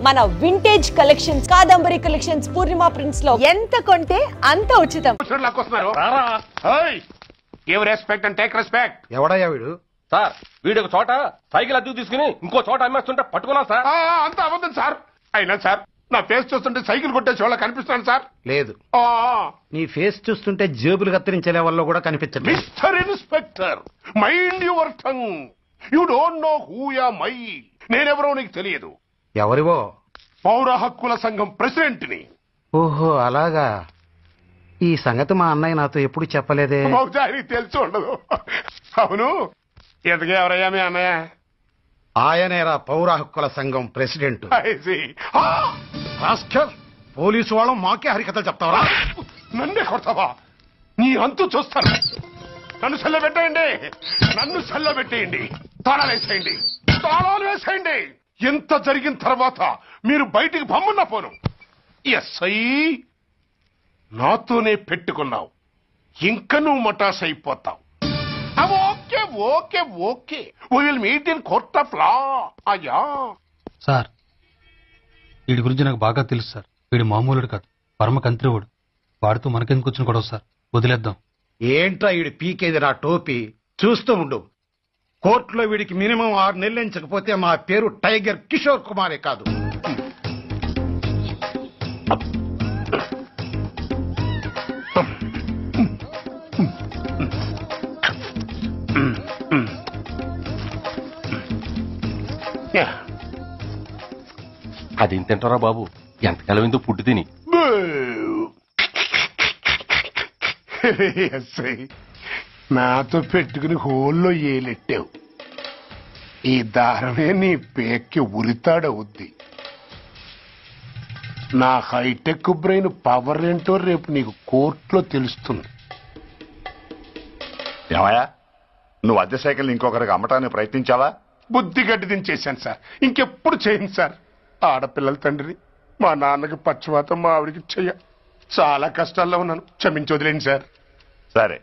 మన vintage collections, Kadambari collections, Purnima prints లో ఎంత కొంటే అంత ఉచితం. Respect and take respect. ఎవడయ్యా వీడు? సార్ వీడు ఒక చోట సైకిల్ అద్దెకు తీసుకుని ఇంకో చోట అమ్మేస్తుంటే పట్టుకున్నాం సార్. అంత అబద్ధం సార్. అయినా సార్ నా ఫేస్ చూస్తుంటే సైకిల్ కొట్టే చోళ్ళ కనిపిస్తున్నాను సార్. లేదు, నీ ఫేస్ చూస్తుంటే జేబులు కత్తిరించే లెవెల్లో కూడా కనిపించదు. Mister inspector, mind your tongue. You don't know who am I. నేనెవరో నీకు తెలియదు. ఎవరివో? పౌర హక్కుల సంఘం ప్రెసిడెంట్ ని. ఓహో అలాగా. ఈ సంగతి మా అన్నయ్య నాతో ఎప్పుడు చెప్పలేదే. బహుశా ఆయనకి తెలిసి ఉండదు. అవును, ఎంతగా ఎవరయ్యా మీ అన్నయ్య? ఆయనేరా పౌర హక్కుల సంఘం ప్రెసిడెంట్. I see. పోలీసు వాళ్ళం మాకే హరికథలు చెప్తావరా? నన్నే కొడతావా? నీ అంతు చూస్తాను. నన్ను సెల్లబెట్టేయండి, నన్ను సెల్లబెట్టేయండి. తాళాలు వేసేయండి, తాళాలు వేసేయండి. ఎంత జరిగిన తర్వాత మీరు బయటికి పంపన్నా పోను. ఎస్ఐ నాతోనే పెట్టుకున్నావు, ఇంకా నువ్వు మటాస్ అయిపోతావు. Okay okay okay, will meet in court of law. అయ్యా సార్, వీడి గురించి నాకు బాగా తెలుసు సార్. వీడు మామూలుడు కాదు, పరమ కంత్రివాడు. వాడితో మనకెందుకు వచ్చిన గొడవ సార్, వదిలేద్దాం. ఏంట్రా వీడి పీకేది నా టోపీ? చూస్తూ ఉండు. కోర్టులో వీడికి మినిమం 6 నెలలు ఎంచకపోతే మా పేరు టైగర్ కిషోర్ కుమారే కాదు. అదేం తింటారా బాబు, ఎంతకాలం ఎందుకు పుట్టి తిని. నాతో పెట్టుకుని హోల్లో ఏలెట్టావు. ఈ దారమే నీ పేక్కి ఉరితాడవుద్ది. నా హైటెక్ బ్రెయిన్ పవర్ ఏంటో రేపు నీకు కోర్టులో తెలుస్తుంది. ఏమయ్యా, నువ్వు అద్దె సైకిల్ ఇంకొకరికి అమ్మటానికి ప్రయత్నించావా? బుద్ధి గడ్డి దించేశాను సార్, ఇంకెప్పుడు చేయను సార్. ఆడపిల్లల తండ్రిని, మా నాన్నకి పక్షవాతం, మా ఆవిడికి చెయ్య. చాలా కష్టాల్లో ఉన్నాను, క్షమించి వదిలేండి సార్. సరే,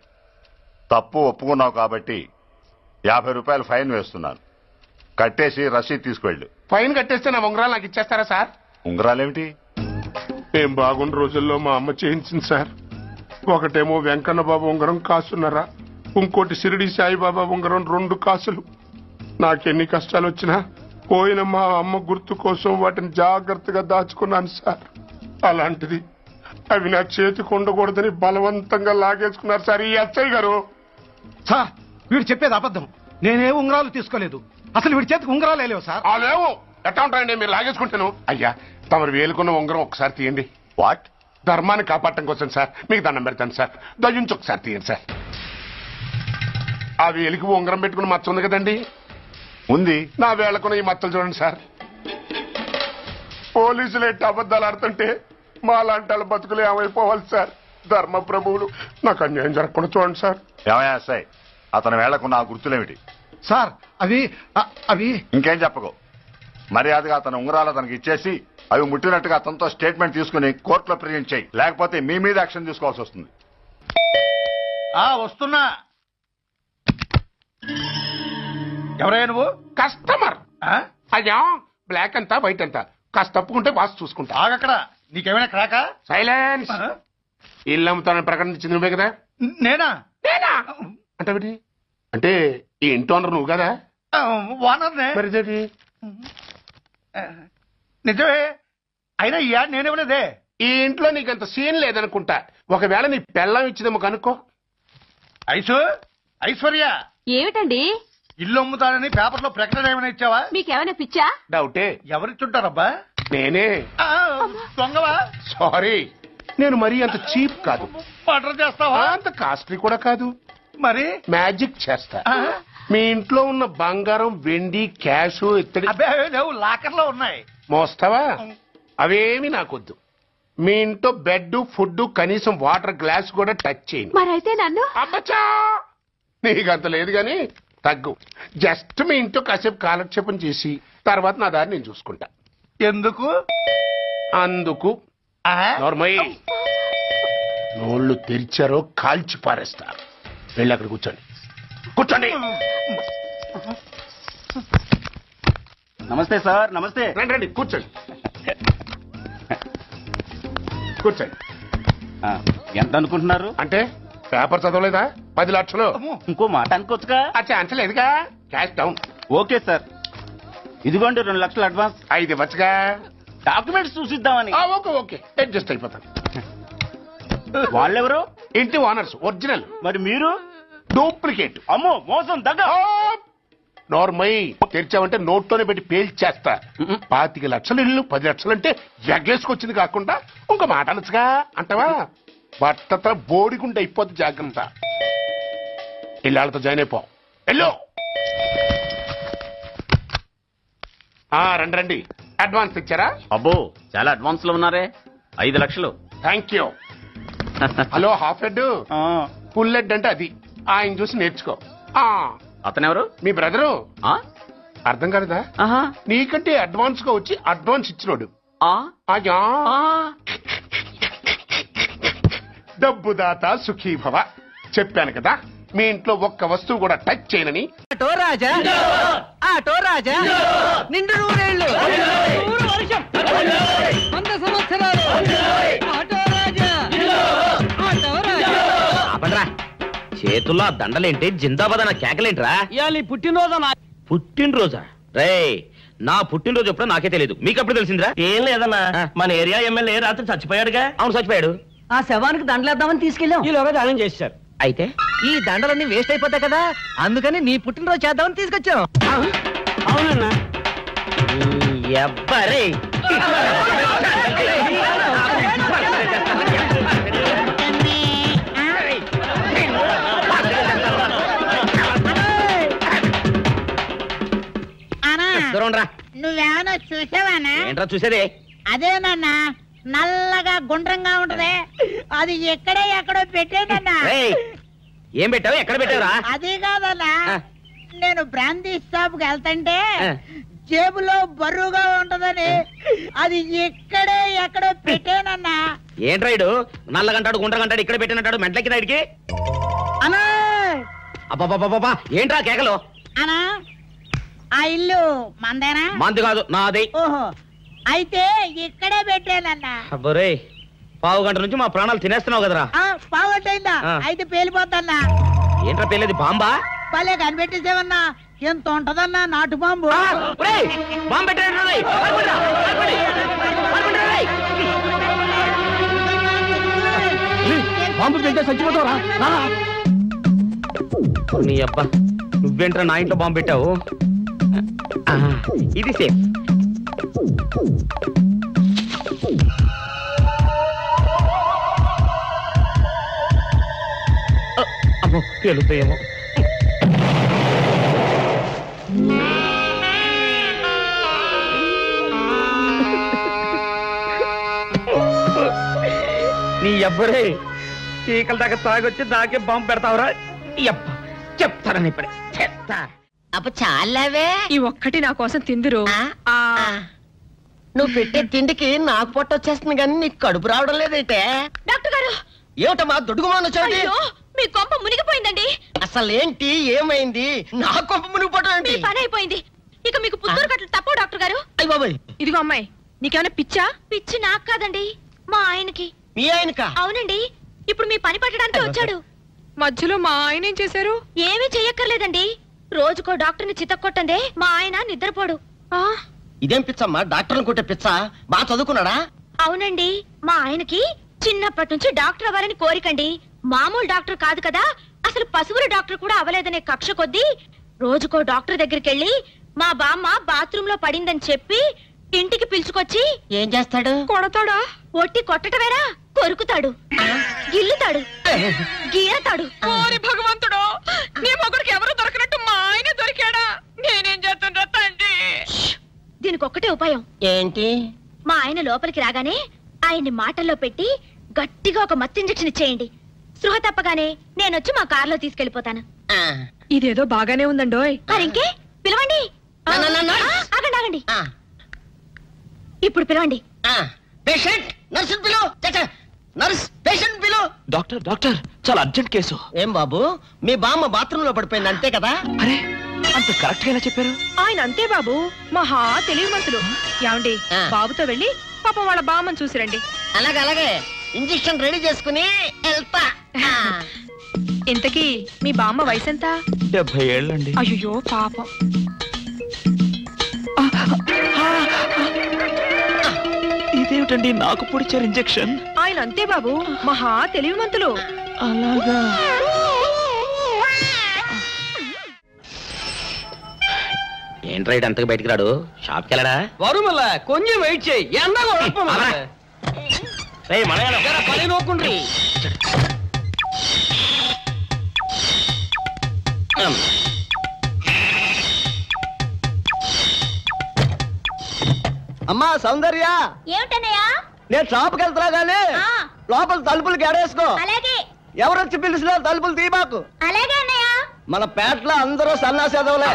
తప్పు ఒప్పుకున్నావు కాబట్టి 50 రూపాయలు ఫైన్ వేస్తున్నాను. కట్టేసి రసీదు తీసుకువెళ్ళు. ఫైన్ కట్టేస్తే నా ఉంగరాలు నాకు ఇచ్చేస్తారా సార్? ఉంగరాలేమిటి? ఏం బాగున్న రోజుల్లో మా అమ్మ చేయించింది సార్. ఒకటేమో వెంకన్న బాబు ఉంగరం కాసున్నరా, ఇంకోటి షిరిడి సాయిబాబా ఉంగరం 2 కాసులు. నాకెన్ని కష్టాలు వచ్చినా పోయిన మా అమ్మ గుర్తు కోసం వాటిని జాగ్రత్తగా దాచుకున్నాను సార్. అలాంటిది అవి నా చేతికి ఉండకూడదని బలవంతంగా లాగేసుకున్నారు సార్ ఈ ఎస్ఐ గారు. సార్, వీడు చెప్పేది అబద్ధం. నేనే ఉంగరాలు తీసుకోలేదు. అసలు వీడి చేతికి ఉంగరాలు లేవు సార్. లేవు, ఎట్టా ఉంటాయండి మీరు లాగేసుకుంటాను. అయ్యా, తమరు వేలుకున్న ఉంగరం ఒకసారి తీయండి. వాట్? ధర్మాన్ని కాపాడటం కోసం సార్, మీకు దండం పెడతాను సార్. దయ్యుంచి ఒకసారి తీయండి సార్. ఆ వేలికి ఉంగరం పెట్టుకుని మచ్చ ఉంది కదండి, ఉంది. నా వేళకున్న ఈ మచ్చలు చూడండి సార్. పోలీసులు ఎట్టి అబద్ధాలు ఆడుతుంటే మా లాంటి వాళ్ళ బతుకులు ఏమైపోవాలి సార్? ధర్మ ప్రభువులు, నాకు అన్యాయం జరగకుండా చూడండి సార్. ఏమయ్యా ఎస్ఐ, అతని వేళ్లకున్న ఆ గుర్తులేమిటి? సార్, అవి ఇంకేం చెప్పకు. మర్యాదగా అతని ఉంగరాలు అతనికి ఇచ్చేసి అవి ముట్టినట్టుగా అతనితో స్టేట్మెంట్ తీసుకుని కోర్టులో ప్రెజెంట్ చేయి. లేకపోతే మీ మీద యాక్షన్ తీసుకోవాల్సి వస్తుంది. వస్తున్నా. ఎవరయ్యా నువ్వు? కస్టమర్. అయ్యా, బ్లాక్ అంతా వైట్ అంతా కాస్త తప్పుకుంటే బాస్ చూసుకుంటా. ఆగక్కడ, నీకేమైనా క్రాకా? సైలెన్స్. ఇల్లు అమ్ముతానని ప్రకటించింది నువ్వే కదా? నేనా? అంటే అంటే ఈ ఇంటి ఓనర్ నువ్వు కదా? ఓనర్నే. మరి నిజమే, అయినా ఈ యాడ్ నేనేమలేదే. ఈ ఇంట్లో నీకంత సీన్ లేదనుకుంటా. ఒకవేళ నీ పెళ్ళం ఇచ్చిందేమో కనుక్కో. ఐశ్వర్య, ఏమిటండి? ఇల్లు అమ్ముతానని పేపర్ లో ప్రకటన ఏమైనా ఇచ్చావా? మీకేమైనా పిచ్చా? డౌటే. ఎవరిచ్చుంటారబ్బా? నేనే. దొంగవా? సారీ, నేను మరీ అంత చీప్ కాదు. మర్డర్ చేస్తావా? అంత కాస్ట్లీ కూడా కాదు. మరి మ్యాజిక్ చేస్తా. మీ ఇంట్లో ఉన్న బంగారం, వెండి, క్యాష్, ఇత్తడి లాకర్ లో ఉన్నాయి. మోస్తావా? అవేమి నాకొద్దు. మీ ఇంట్లో బెడ్, ఫుడ్, కనీసం వాటర్ గ్లాస్ కూడా టచ్ చేయండి. మరైతే నన్ను అబ్బచ్చా, నీకంత లేదు గాని తగ్గు. జస్ట్ మీ ఇంట్లో కాసేపు కాలక్షేపం చేసి తర్వాత నా దారి నేను చూసుకుంటా. ఎందుకు? అందుకు. నోర్మయ్య, నోళ్ళు తెరిచారో కాల్చి పారేస్తా. వెళ్ళి అక్కడ కూర్చోండి. కూర్చోండి. నమస్తే సార్. నమస్తే. రండి రండి, కూర్చోండి. కూర్చోండి. ఎంత అనుకుంటున్నారు? అంటే పేపర్ చదవలేదా? 10 లక్షలు. ఇంకో మాట అనుకోవచ్చుగా. ఆ ఛాన్స్ లేదుగా. Cash down. ఓకే సార్, ఇదిగోండి 2 లక్షలు అడ్వాన్స్. 5 ఇవ్వచ్చుగా. డాక్యుమెంట్స్ చూసిద్దామని. ఓకే ఓకే, అడ్జస్ట్ అయిపోతాను. వాళ్ళెవరు? ఇంటి ఓనర్స్ ఒరిజినల్, మరి మీరు? డూప్లికేట్. అమ్మో మోసం దగ్గ. నోర్మై తెరిచావంటే నోట్తోనే పెట్టి పేల్చేస్తా. 25 లక్షలు ఇల్లు 10 లక్షలు అంటే జగ్గేసుకొచ్చింది కాకుండా ఇంకో మాట అనొచ్చుగా అంటావా? బట్టతో బోడిగుండి అయిపోద్ది, జాగ్రత్త. ఇల్లాళ్ళతో జాయిన్ అయిపో. ఎల్లో రండి. అడ్వాన్స్ ఇచ్చారా? అబ్బో చాలా అడ్వాన్స్ లో ఉన్నారే. 5 లక్షలు. Thank you. Hello half head, full head అంటే అది. ఆయన చూసి నేర్చుకో. అతనెవరు? మీ బ్రదరు. ఆ? అర్థం కాలేదా? నీకంటే అడ్వాన్స్ గా వచ్చి అడ్వాన్స్ ఇచ్చినోడు. అయ్యా డబ్బుదాత సుఖీభవ. చెప్పాను కదా మీ ఇంట్లో ఒక్క వస్తువు కూడా టచ్ చేయనని. ఆటో రాజా, ఆటో రాజా, నిండు నూరేళ్ళు, 100 సంవత్సరాలు. ఆటో రాజా, ఆటో రాజా. అబ్బరా చేతుల్లో ఆ దండలేంటి? జిందాబాద్ అన్న కేకలేంట్రా? ఇవాళ నీ పుట్టినరోజా? పుట్టినరోజా? రే నా పుట్టినరోజు ఎప్పుడో నాకే తెలియదు, మీకెప్పుడు తెలిసిందిరా? ఏం లేదన్నా, మన ఏరియా ఎమ్మెల్యే రాత్రి చచ్చిపోయాడుగా. అవును చచ్చిపోయాడు. ఆ శవానికి దండలేద్దామని తీసుకెళ్ళాం. ఈలోగా దానం చేశారు. అయితే ఈ దండలన్నీ వేస్ట్ అయిపోతాయి కదా, అందుకని నీ పుట్టినరోజు చేద్దామని తీసుకొచ్చాం. అవునన్నా. ఎవ్వరే నువ్వేమన్నా చూసావానా? ఏంట్రా చూసేదే? అదేనన్నా నల్లగా గుండ్రంగా ఉంటది, అది ఎక్కడో పెట్టేనన్నా. ఏం పెట్టావు? ఎక్కడ పెట్టావురా? అది కాదన్నా, నేను బ్రాందీ షాప్ కి వెళ్తుంటే జేబులో బరువుగా ఉంటదని అది ఎక్కడో పెట్టేనన్నా. ఏంట్రా ఇడు నల్లగంటాడు గుండ్రగంటాడు ఇక్కడ పెట్టినట్టాడు మెంట్లకి నాడికి? అన్నా అబ్బాబాబాబా ఏంట్రా కేకలు? అన్నా ఆ ఇల్లు మందేనా? మంది కాదు నాది. ఓహో, అయితే ఇక్కడే పెట్టానన్నా. అబ్బరే 1/2 గంట నుంచి మా ప్రాణాలు తినేస్తున్నావు కదరా. పావుగంటైందా? అయితే పేలిపోతాన్నా. ఏంట్రా పేలేది? బాంబా? భలే కనిపెట్టేసేవన్నా, ఎంత ఉంటదన్నా నాటు బాంబు. బాంబు పెట్టాడు. బాంబు పెడితే చచ్చిపోతావరా? నీ అబ్బా నువ్వేంట్రా నా ఇంట్లో బాంబు పెట్టావు? ఇది సేఫ్. అమ్మో పేలుతాయేమో. నీ అబ్బరే చీకల దాకా తాగొచ్చి నాకే బాంబు పెడతావురా? అబ్బా చెప్తారని ఇప్పుడే చెప్తా. అప్ప చాలావే, ఈ ఒక్కటి నా కోసం తిందురు. నువ్వు పెట్టే తిండికి నాకు పొట్ట వచ్చేస్తుంది కానీ నీకు కడుపు రావడం లేదైతే. డాక్టర్ గారు, ఏమిటమ్మా దుడుగుమానొచ్చాడు? మీ కొంప మునిగిపోయిందండి. అసలు ఏంటి, ఏమైంది? నా కొంప మునిగిపోవడం మీ ఏంటి? పని అయిపోయింది. ఇక మీకు పుత్తూరు కట్టలు తప్పవు డాక్టర్ గారు. అయ్య బాబాయ్, ఇదిగో అమ్మాయి, నీకేమైనా పిచ్చా? పిచ్చి నాకు కాదండి, మా ఆయనకి. మీ ఆయనకా? అవునండి, ఇప్పుడు మీ పని పట్టడానికి వచ్చాడు. మధ్యలో మా ఆయన ఏం చేశారు? ఏమీ చెయ్యక్కర్లేదండి, రోజుకో డాక్టర్ని చితక్కొట్టందే మా ఆయన నిద్రపోడు. ఇదేం పిచ్చమ్మా, డాక్టర్ని కొట్టే పిచ్చ? బాగా చదువుకున్నాడా? అవునండి, మా ఆయనకి చిన్నప్పటి నుంచి డాక్టర్ అవ్వాలని కోరికండి. మామూలు డాక్టర్ కాదు కదా, అసలు పశువుల డాక్టర్ కూడా అవ్వలేదనే కక్ష కొద్దీ రోజుకో డాక్టర్ దగ్గరికి వెళ్ళి మా బామ్మ బాత్రూమ్ లో పడిందని చెప్పి ఇంటికి పిలుచుకొచ్చి ఏం చేస్తాడు? కొడతాడా? ఒట్టి కొట్టటమేరా, కొరుకుతాడు, గిల్లుతాడు, గీరతాడు. ఓరి భగవంతుడు, నీ మొగుడికి ఎవరు దొరికినట్టు మా ఆయన దొరికాడా? నేనేం చేస్తుండ్రా తండ్రి? దీనికి ఒక్కటే ఉపాయం. ఏంటి? మా ఆయన లోపలికి రాగానే ఆయన్ని మాటల్లో పెట్టి గట్టిగా ఒక మత్తు ఇంజెక్షన్ ఇచ్చేయండి. స్పృహ తప్పగానే నేనొచ్చి మా కారులో తీసుకెళ్లిపోతాను. ఇదేదో బాగానే ఉందండోయ్. మరింకే పిలవండి. ఆగండి ఆగండి, ఇప్పుడు పిలవండి. పేషెంట్, నర్సు పిలు. నర్స్, పేషెంట్ పిలు. డాక్టర్ డాక్టర్ చాలా అర్జెంట్ కేసు. ఏం బాబు, మీ బామ్మ బాత్రూమ్ లో పడిపోయింది అంతే కదా? అరే అంత కరెక్ట్ గా చెప్పారు. ఆయన అంతే బాబు, మహా తెలివి మనసులు. ఏమండి, బాబుతో వెళ్ళి పాపం వాళ్ళ బామ్మని చూసిరండి. అలాగే ఇంజెక్షన్ రెడీ చేసుకుని వెళ్తా. ఇంతకీ మీ బామ్మ వయసు ఎంత? 70 ఏళ్ళండి. అయ్యో పాపం. ఇదేమిటండి నాకు పొడిచారు ఇంజెక్షన్? ఆయన అంతే బాబు, మహా తెలివిమంతులు. అలాగా? ఏంట్రా ఇటు అంతకు బయటికి రాడు? షాప్కి వెళ్ళడా? వరుమల్ల కొంచెం వెయిట్ చేయి. పని నోకుండ్రి. అమ్మా సౌందర్య, ఏమిటన్నయ్యా? నేను షాప్కి వెళ్తున్నా గానీ లోపల తలుపులు గడేసుకో. అలాగే. ఎవరొచ్చి పిలిచినా తలుపులు తీయబాకు. అలాగే అన్నయ్య. మన పేటలో అందరూ సన్నాసేదవులే.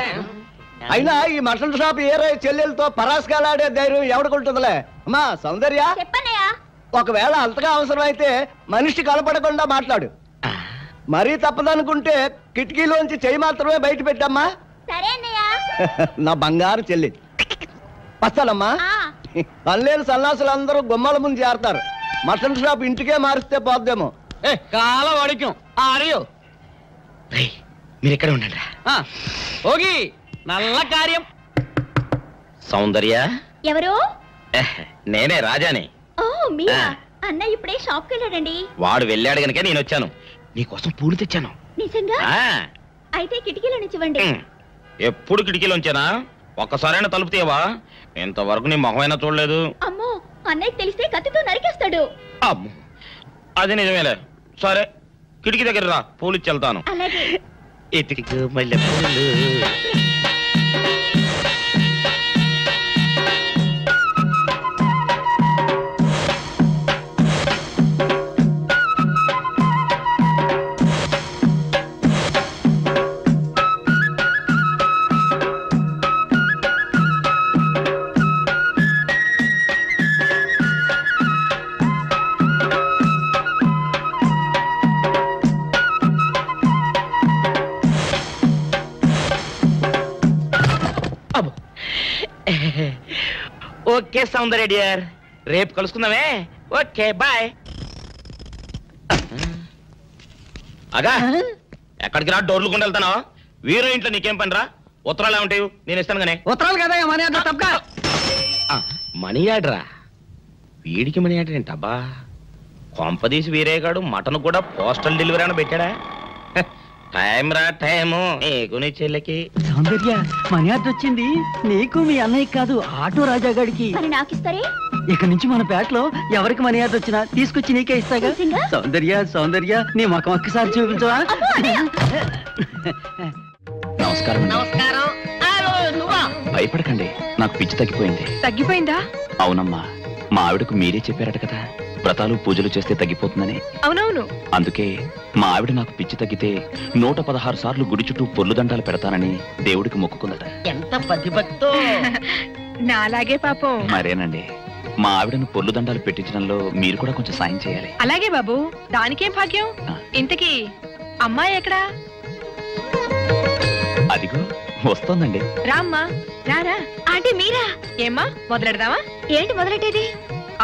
అయినా ఈ మటన్ షాప్ ఏరే చెల్లెలతో పరాస్కాలాడే ధైర్యం ఎవడుకుంటుందిలే. అమ్మా సౌందర్య, చెప్పన్నయ్యా. ఒకవేళ అంతగా అవసరమైతే మనిషి కనపడకుండా మాట్లాడు. మరీ తప్పదనుకుంటే కిటికీలోంచి చెయ్యి మాత్రమే బయట పెట్టమ్మా. సరే అన్నయ్య. నా బంగారు చెల్లి. వస్తానమ్మా. పనిలేని సన్నాసులు అందరూ గుమ్మల ముందు చేరతారు. మటన్ షాప్ ఇంటికే మారిస్తే పోద్దేమో. కాల వాడికం ఆరియో. మీరు ఎక్కడ ఉండండి. ఓగి నల్ల కార్యం. సౌందర్య ఎవరు? నేనే రాజాని. ఓ మీరా? అన్న ఇప్పుడే షాప్కి వెళ్ళాడండి. వాడు వెళ్ళాడు గనుక నేను వచ్చాను. నీకోసం పూలు తెచ్చాను. నిజంగా? అయితే కిటికీలో నుంచి ఇవ్వండి. ఎప్పుడు కిటికీలోంచేనా? ఒక్కసారైనా తలుపు తీయవా? ఇంతవరకు నీ మొహమైనా చూడలేదు. అమ్మో, అన్నయ్యకి తెలిస్తే కత్తితో నరికేస్తాడు. అమ్మో, అది నిజమేలే. సరే కిటికీ దగ్గర రా, పూలు ఇచ్చి వెళ్తాను. అలాగే. ఎతికి మల్లె పూలు. ఓకే సౌందర్య డియర్, రేపు కలుసుకుందామే. Okay bye. అగా ఎక్కడికి రా? డోర్లు కొండ వెళ్తానా? వీరో ఇంట్లో నీకేం పని రా? ఉత్తరాలు ఏమంటాయి? నేను ఇస్తాను గానే. ఉత్తరాలు కదా మనీ ఆర్డర్. తప్ప మనీ ఆర్డరా? వీడికి మనీ ఆర్డర్ ఏంటబ్బా? కొంపదీసి వీరేగాడు మటన్ కూడా పోస్టల్ డెలివరీ అని పెట్టాడా? టైం రా టైము నీకు నీ చెల్లెకి. సౌందర్య, మనీ ఆర్డర్ వచ్చింది. నీకు మీ అన్నయ్య కాదు, ఆటో రాజా గాడికి. మరి నాకు ఇస్తారే? ఇక నుంచి మన పేటలో ఎవరికి మనీ ఆర్డర్ వచ్చినా తీసుకొచ్చి నీకే ఇస్తాగా. సౌందర్య సౌందర్య, నీ ముఖం ఒక్కసారి చూపించవా? నమస్కారం. నమస్కారం. భయపడకండి, నాకు పిచ్చి తగ్గిపోయింది. తగ్గిపోయిందా? అవునమ్మా, మా ఆవిడకు మీరే చెప్పారట కదా, వ్రతాలు పూజలు చేస్తే తగ్గిపోతుందని. అవునవును. అందుకే మా ఆవిడ నాకు పిచ్చి తగ్గితే 116 సార్లు గుడి చుట్టూ పొర్లు దండాలు పెడతానని దేవుడికి మొక్కుకుందట. ఎంత పతిభక్తో. నాలాగే పాపం. మరేనండి, మా ఆవిడను పొర్లు దండాలు పెట్టించడంలో మీరు కూడా కొంచెం సాయం చేయాలి. అలాగే బాబు, దానికేం భాగ్యం. ఇంతకీ అమ్మాయి ఎక్కడా? అదిగో వస్తోందండి. రామ్మా, రారా. అంటే మీరా? ఏమ్మా, మొదలెడదామా? ఏంటి మొదలెట్టేది?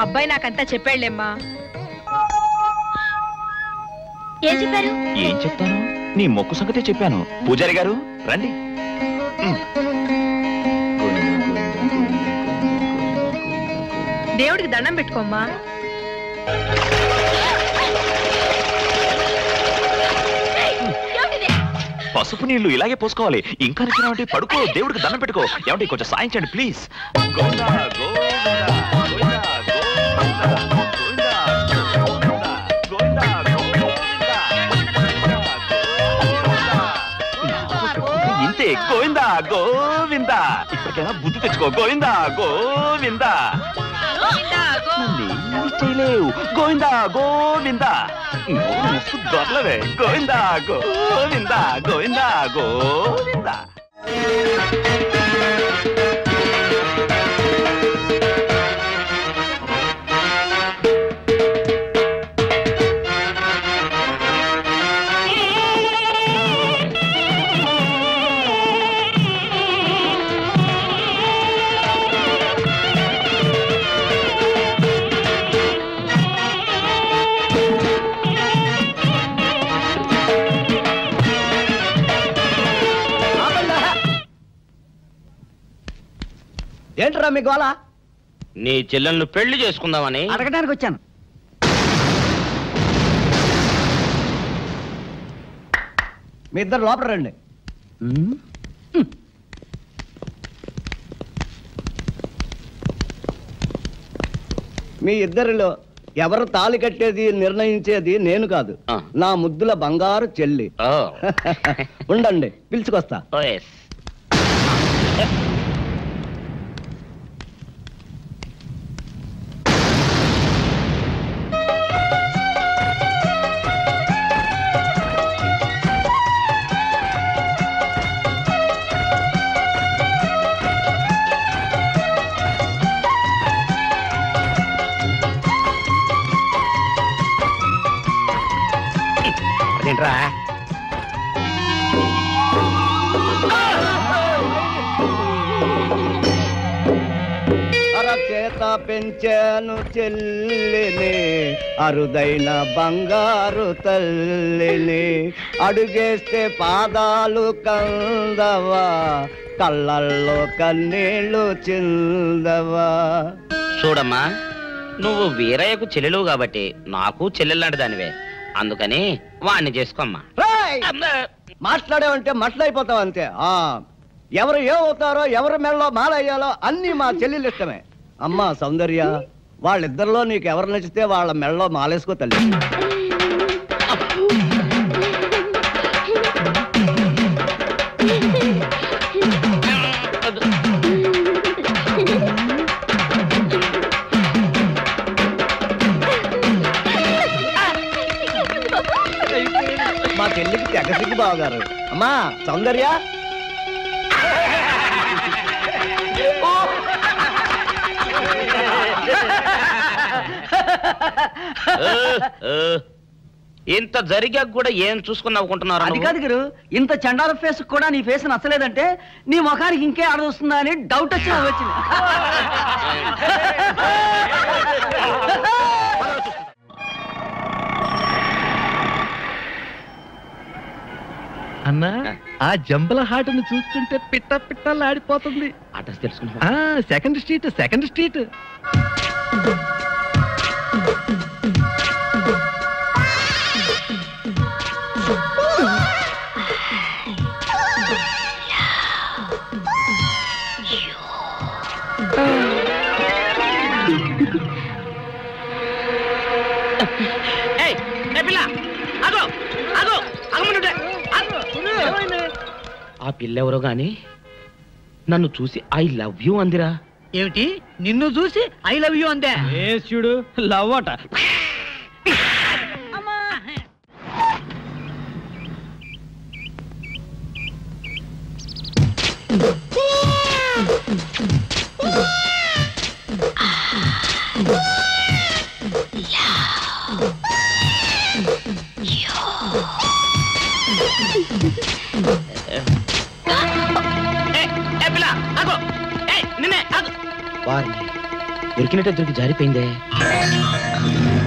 అబ్బాయి నాకంతా చెప్పాడులేమ్మా. ఏం చెప్పారు? ఏం చెప్తాను, నీ మొక్కు సంగతే చెప్పాను. పూజారి గారు రండి. దేవుడికి దండం పెట్టుకోమ్మా. పసుపు నీళ్లు ఇలాగే పోసుకోవాలి. ఇంకా నచ్చినావంటే పడుకో, దేవుడికి దండం పెట్టుకో. ఏమంటే కొంచెం సాయం చేయండి ప్లీజ్. ఇంతే, గోవిందా గోవిందా. ఇప్పటికైనా బుద్ధి తెచ్చుకో. గోవిందా గోవిందా. చేయలేవు. గోవిందా గోవిందా. దొరలవే. గోవిందా గోవిందా గోవిందా గోవిందా. ఏమిట్రా మీ గోళ? నీ చెల్లెలను పెళ్లి చేసుకుందామని అడగడానికి వచ్చాను. మీ ఇద్దరు లోపల రండి. మీ ఇద్దరిలో ఎవరు తాళి కట్టేది నిర్ణయించేది నేను కాదు, నా ముద్దుల బంగారు చెల్లి. ఉండండి, పిలుచుకొస్తా. అదేంట్రా అరచేత పెంచాను చెల్లిని, అరుదైన బంగారు తల్లిని. అడుగేస్తే పాదాలు కందవా, కళ్ళల్లో కన్నీళ్లు చిందవా. చూడమ్మా, నువ్వు వీరయ్యకు చెల్లెలు కాబట్టి నాకు చెల్లెల్లాంటి దానివే, అందుకని వాణ్ణి చేసుకోమ్మా. మాట్లాడేవంటే మట్లయిపోతావు అంతే. ఎవరు ఏమవుతారో, ఎవరి మెడలో మాలయ్యాలో అన్ని మా చెల్లెలు ఇష్టమే. అమ్మా సౌందర్య, వాళ్ళిద్దరిలో నీకు ఎవరు నచ్చితే వాళ్ళ మెడలో మాలేసుకో తల్లి. మా చెల్లికి తెగ సిగ్గు బావగారు. అమ్మా సౌందర్య, ఇంత జరిగాక కూడా ఏం చూసుకుని నవ్వుకుంటున్నారు? అది కాదు గురు, ఇంత చండాల ఫేస్ కూడా నీ ఫేస్ నచ్చలేదంటే నీ ముఖానికి ఇంకే ఆడదొస్తుందా అని డౌట్ వచ్చి వచ్చింది. అన్నా, ఆ జంబల హాటను చూస్తుంటే పిట్ట పిట్టలాడిపోతుంది. అడ్రస్ తెలుసుకున్నా? Second street, second street. ఆ పిల్లెవరో గాని నన్ను చూసి ఐ లవ్ యూ అందిరా. ఏమిటి, నిన్ను చూసి ఐ లవ్ యూ అందే? చూడు, లవ్ అట. దొరికినట్టే దొరికి జారిపోయిందే.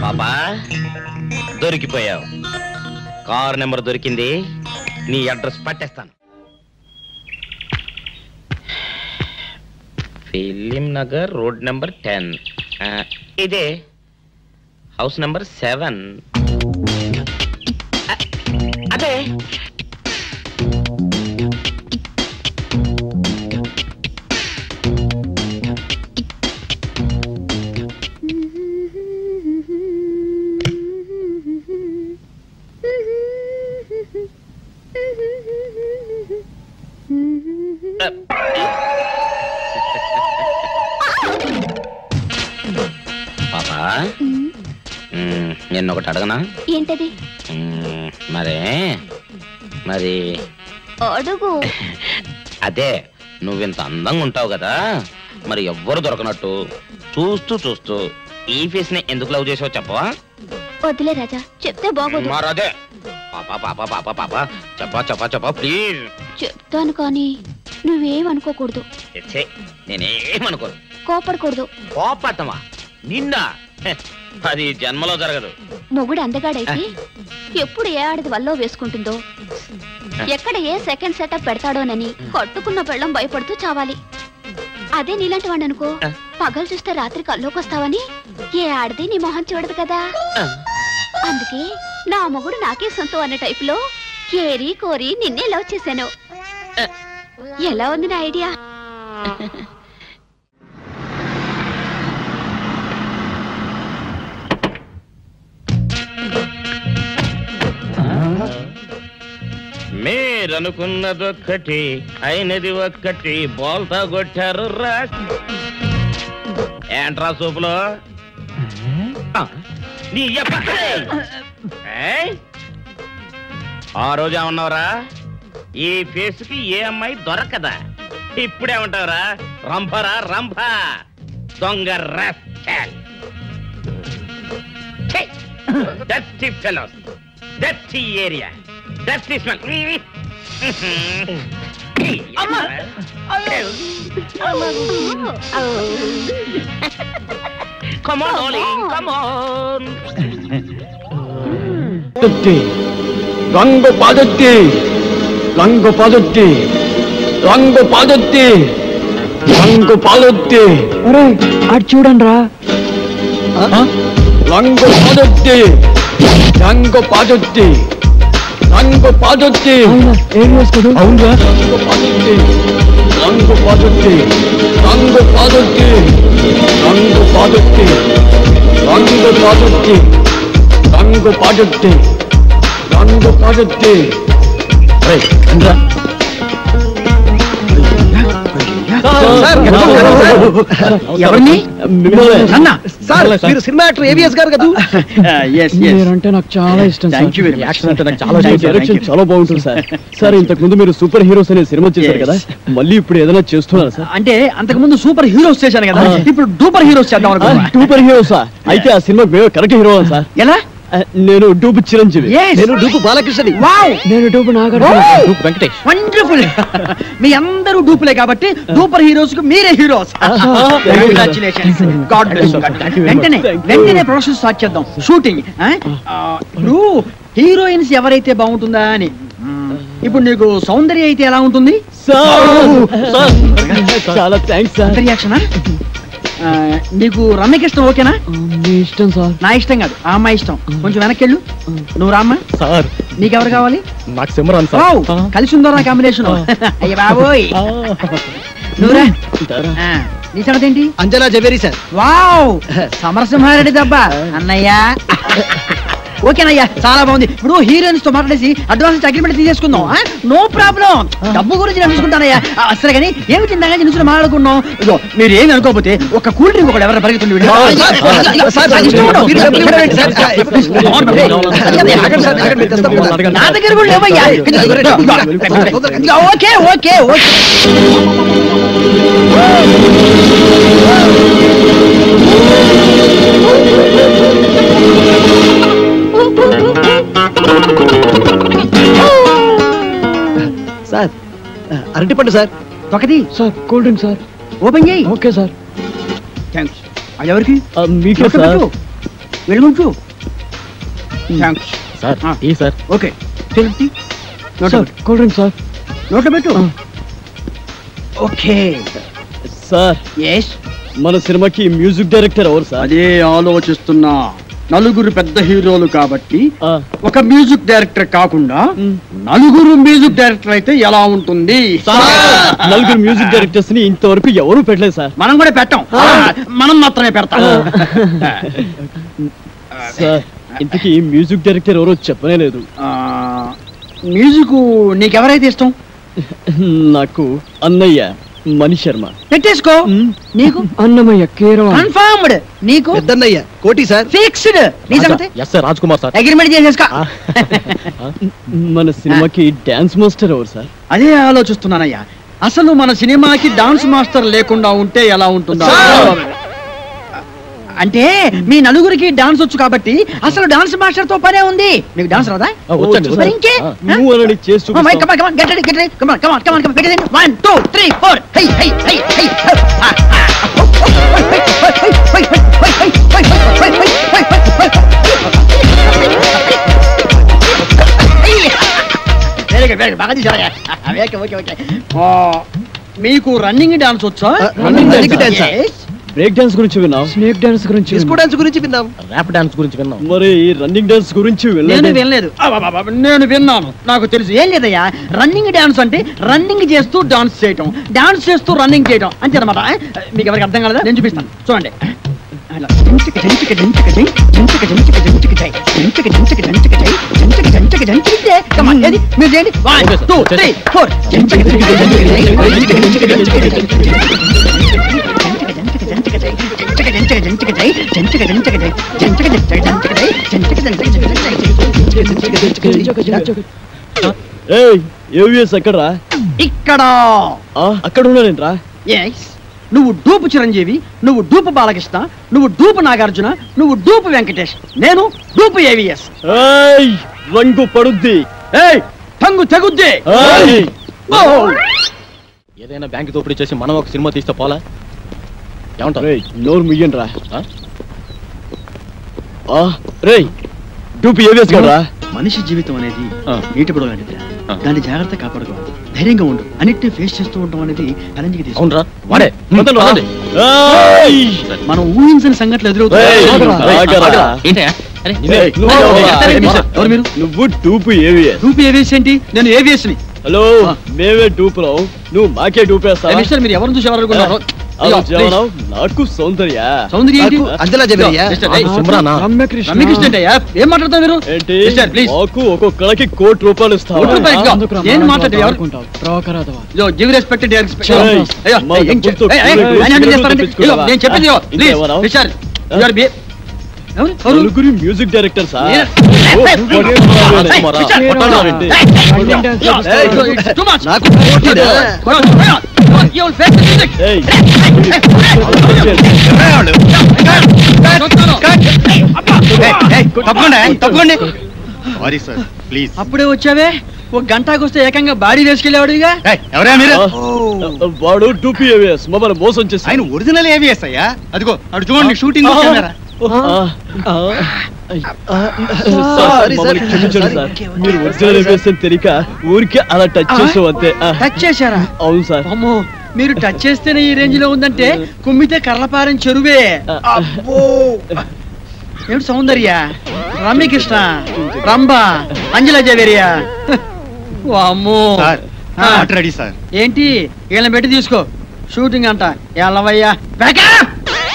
పాపా దొరికిపోయావు. కారు నెంబర్ దొరికింది, నీ అడ్రస్ పట్టేస్తాను. Film Nagar, road number 10. ఇదే హౌస్ నెంబర్ 7. అదే పాపా, నిన్నొకటి అడగనా? ఏంటది? మరి అడుగు. అదే, నువ్వింత అందంగా ఉంటావు కదా, మరి ఎవ్వరు దొరకనట్టు చూస్తూ ఈ ఫేస్ ని ఎందుకు లవ్ చేసావు చెప్పవా? వదిలే రాజా, చెప్తే బాగోదు. మరదే పాపా పాపా పాపా పాపా చెప్పా ప్లీజ్. చెప్తాను కానీ నువ్వేమనుకోకూడదు. నేనేమనుకోను. కోపడకూడదు. కోపడతావా? నిన్నా అది జన్మలో జరగదు. మొగుడు అందగాడైతే ఎప్పుడు ఏ ఆడది వల్లో వేసుకుంటుందో, ఎక్కడ ఏ సెకండ్ సెటప్ పెడతాడోనని కట్టుకున్న పెళ్ళం భయపడుతూ చావాలి. అదే నీలాంటి వాడు అనుకో, పగలు చూస్తే రాత్రి కల్లోకి వస్తావని ఏ ఆడది నీ మొహం చూడదు కదా. అందుకే నా మొగుడు నాకే సొంతం అన్న టైపులో ఏరి కోరి నిన్నే లవ్ చేశాను. ఎలా ఉంది నా ఐడియా? మీరనుకున్నదొక్కటి అయినది ఒక్కటి బోల్తా కొట్టారు రా. ఏంట్రా సూపులో ఆ రోజు ఏమన్నావురా? ఈ ఫేస్ కి ఏ అమ్మాయి దొరకదా? ఇప్పుడేమంటావురా? రంభరా రంభ దొంగ rascal. Dirty fellows, dirty area, dirty smell. Come on, darling, come on. రంగు పాదొత్తి, రంగు పాదొత్తి, రంగు పాదొత్తి, రంగు పాదొత్తి. అటు చూడండి రా. రంగు పాదొత్తి, రంగు పాదొత్తి, రంగు పాదొత్తి. అవునురా, రంగు పాదొత్తి, రంగు పాదొత్తి, రంగు పాదొత్తి, రంగు పాదొత్తి, రంగు పాదొత్తి, రంగు పాదొత్తి, రంగు పాదొత్తి. ఎవరిని? అన్న సార్, మీరు సినిమా యాక్టర్ ఏవిఎస్ గారు కదా? అంటే నాకు చాలా ఇష్టం. యాక్షన్ అంటే నాకు చాలా ఇష్టం. డైరెక్షన్ చాలా బాగుంటుంది సార్. సార్, ఇంతకు ముందు మీరు సూపర్ హీరోస్ అనే సినిమా చేశారు కదా, మళ్ళీ ఇప్పుడు ఏదైనా చేస్తున్నారు సార్? అంటే అంతకు ముందు సూపర్ హీరోస్ చేశాను కదా, ఇప్పుడు డూపర్ హీరోస్ చేద్దాం అనుకున్నా. డూపర్ హీరోసా? అయితే ఆ సినిమా కరెక్ట్ హీరో సార్. ఎలా? నేను డూపు చిరంజీవి. నేను డూపు బాలకృష్ణ. నేను dupe Nagarjuna. Dupe Venkatesh. Wonderful. మీ అందరూ డూపులే కాబట్టి డూపర్ హీరోస్ కు మీరే heroes. Congratulations. God bless you. వెంటనే ప్రొడక్షన్ స్టార్ట్ చేద్దాం, షూటింగ్. ఇప్పుడు హీరోయిన్స్ ఎవరైతే బాగుంటుందా అని. ఇప్పుడు నీకు సౌందర్య అయితే ఎలా ఉంటుంది? చాలా థ్యాంక్స్ సార్. రియాక్షనా? నీకు రమ్యకృష్ణ ఓకేనా? మీ ఇష్టం సార్. నా ఇష్టం కాదు, ఆ అమ్మాయి ఇష్టం. కొంచెం వెనక్కెళ్ళు. నువ్వు రామ్మా. సార్, నీకెవరు కావాలి? నాకు సిమ్రాన్ సార్. కలిసి ఉందో నా కాంబినేషన్. అయ్య బాబోయ్. నువ్వురా. నీ సంగతి ఏంటి? అంజనా జవేరి సార్. వావ్, సమరసింహారెడ్డి దబ్బా అన్నయ్య. ఓకేనయ్యా, చాలా బాగుంది. ఇప్పుడు హీరోయిన్స్ తో మాట్లాడేసి అడ్వాన్స్ అగ్రిమెంట్ తీసేసుకుందాం. No problem. డబ్బు గురించి నేను చూసుకుంటానయ్యా. సరే కానీ ఏమి తిందా నుంచి మాట్లాడుకున్నాం. ఇదో మీరు ఏమి అనుకోకపోతే ఒక కూల్ డ్రింక్ ఒకటి ఎవరైనా పరిగెత్తుంది. నా దగ్గర కూడా లేవయ్యా. Okay okay okay. సార్, అరటిపండు సార్. ఒకటి sir, cool drink sir. Open చేయి. Okay sir. థ్యాంక్స్. అది ఎవరికి? మీకే సార్. వెళ్ళుంచు. Thanks sir. ఈ sir. Okay. Cool drink sir. నోట్లో పెట్టు. Okay sir. ఎస్. మన సినిమాకి మ్యూజిక్ డైరెక్టర్ ఎవరు సార్? అదే ఆలోచిస్తున్నా. నలుగురు పెద్ద హీరోలు కాబట్టి ఒక మ్యూజిక్ డైరెక్టర్ కాకుండా నలుగురు మ్యూజిక్ డైరెక్టర్ అయితే ఎలా ఉంటుంది? నలుగురు మ్యూజిక్ డైరెక్టర్స్ ని ఇంతవరకు ఎవరు పెట్టలేదు సార్. మనం కూడా పెట్టాం, మనం మాత్రమే పెడతాం. సార్, ఇంతకీ మ్యూజిక్ డైరెక్టర్ ఎవరో చెప్పనే లేదు. మ్యూజిక్ నీకెవరైతే ఇష్టం? నాకు అన్నయ్య మణి శర్మ. పెట్టేసుకో. నీకు? అన్నమయ్య కీరవ. కన్ఫర్మ్డ్. నీకు? పెద్దన్నయ్య కోటి సార్. ఫిక్స్డ్. నీ సంగతి? Yes sir, Raj Kumar sir. Agreement చేసేసుకో. మన సినిమాకి డాన్స్ మాస్టర్ ఎవరు సార్? అదే ఆలోచిస్తున్నానయ్యా. అసలు మన సినిమాకి డాన్స్ మాస్టర్ లేకుండా ఉంటే ఎలా ఉంటుందా? అంటే మీ నలుగురికి డాన్స్ వచ్చు కాబట్టి అసలు డాన్స్ మాస్టర్ తో పనే ఉంది. మీకు డాన్స్ రాదా? మరి ఇంకే నువ్వు అలాని చేస్తూ. Come on come on get ready get ready. Come on come on come on get ready. 1 2 3 4. High high high high. Very good very good. బాగా చేశారు. Okay okay okay. మీకు రన్నింగ్ డాన్స్ వచ్చా? బ్రేక్ డాన్స్ గురించి విన్నాం, snake dance గురించి, disco dance గురించి విన్నాం, rap dance గురించి విన్నాం. మరి రన్నింగ్ డాన్స్ గురించి నేను వినలేదు. నేను విన్నాను, నాకు తెలుసు. ఏం లేదయ్యా, రన్నింగ్ డాన్స్ అంటే రన్నింగ్ చేస్తూ డాన్స్ చేయటం, డాన్స్ చేస్తూ రన్నింగ్ చేయటం అంతే అనమాట. మీకు ఎవరికి అర్థం కాలేదా? నేను చూపిస్తాను, చూడండి. మీరు చేయండి. 1 2 3 4. ఎక్కడరా? ఇక్కడ. అక్కడ ఉన్నానేంట్రా? నువ్వు డూపు చిరంజీవి, నువ్వు డూపు బాలకృష్ణ, నువ్వు డూపు నాగార్జున, నువ్వు డూపు వెంకటేష్, నేను డూపు ఏవిఎస్. రంగు పడుద్ది, టంగు తెగుద్ది. ఏదైనా బ్యాంక్ దోపిడీ చేసి మనం ఒక సినిమా తీస్తే పోలా? ఏమంటారు? నోరు ముయ్యండి రా. డూపు ఏవిఎస్ కదా. మనిషి జీవితం అనేది నీటి బుడగ లాంటిది. దాన్ని జాగ్రత్త కాపాడుకోవాలి, ధైర్యంగా ఉండు, అన్నిటిని ఫేస్ చేస్తూ ఉండడం అనేది ఛాలెంజ్ గా తీసుకుంటా. మనం ఊహించని సంఘటనలు ఎదురవుతాయి. నువ్వు డూపు ఏవిఎస్. డూపు ఏవిఎస్ ఏంటి? నేను ఏవిఎస్ ని. హలో, మేమే డూపులో, నువ్వు మాకే డూపేస్తా. మీరు ఎవరిని చూసి ఎవరనుకున్నారు? నాకు సౌందర్య. సౌందర్య ఏంటి? రమ్యకృష్ణ. ఏం మాట్లాడతావు మీరు? మాకు ఒక్కొక్కడికి ₹1,00,00,000 ఇస్తావు. నేను మాట్లాడేది గివ్ రెస్పెక్ట్. నేను చెప్పేది నలుగురి మ్యూజిక్ డైరెక్టర్ సార్. అప్పుడే వచ్చావే, ఒక గంటకు వస్తే ఏకంగా బాడీ వేసుకెళ్ళేవాడు. ఇక ఎవరా మీరు? వాడు డూపీ ఏవిఎస్, మమ్మల్ని మోసం చేసి. ఆయన ఒరిజినల్ ఏవిఎస్ అయ్యా. అదిగో అడు చూడండి, షూటింగ్ మీరు ఒరిజినల్ ఏవిఎస్ అని తెలియక ఊరికే అలా టచ్ చేసావు అంతే. టచ్ చేశారా? అవును సార్. అమ్మో, మీరు టచ్ చేస్తేనే ఈ రేంజ్ లో ఉందంటే కుమ్మితే కర్లపారం చెరువే. ఏమిటి సౌందర్య, రమ్యకృష్ణ, రంభ, అంజలా జవేరియా. అమ్మో రెడీ సార్. ఏంటి వీళ్ళని పెట్టి తీసుకో, షూటింగ్ అంట. ఎల్లవయ్యా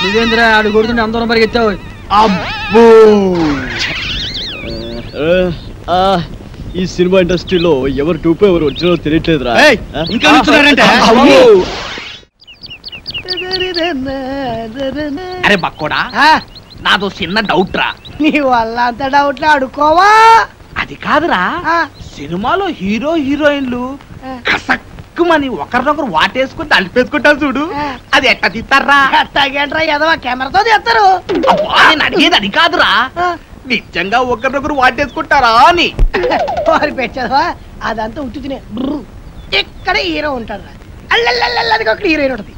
నువ్వేంద్ర ఆడు కొడుతుంటే అందరం పరిగెత్తావు. అబ్బో, ఈ సినిమా ఇండస్ట్రీలో ఎవరు టూపో ఎవరు ఒరిజినల్ తెలియట్లేదురా. ఇంకా అరే బక్కోడా, నాదో చిన్న డౌట్ రా. నీ వల్ల అంత డౌట్ అడుకోవా? అది కాదురా, సినిమాలో హీరో హీరోయిన్లు కసక్కుమని ఒకరినొకరు వాటేసుకుని తలిపేసుకుంటారు చూడు, అది ఎట్లా తీస్తారా? ఎట్టాగేంట్రా ఏదో కెమెరాతో తీస్తారు. నేను అడిగేది అది కాదురా, నిజంగా ఒకరినొకరు వాటేసుకుంటారా అని. వారి పెట్టవా? అదంతా ఉత్తునే. ఇక్కడ హీరో ఉంటాడు రా, అల్లల్లది ఒక హీరోయిన్ ఉంటుంది.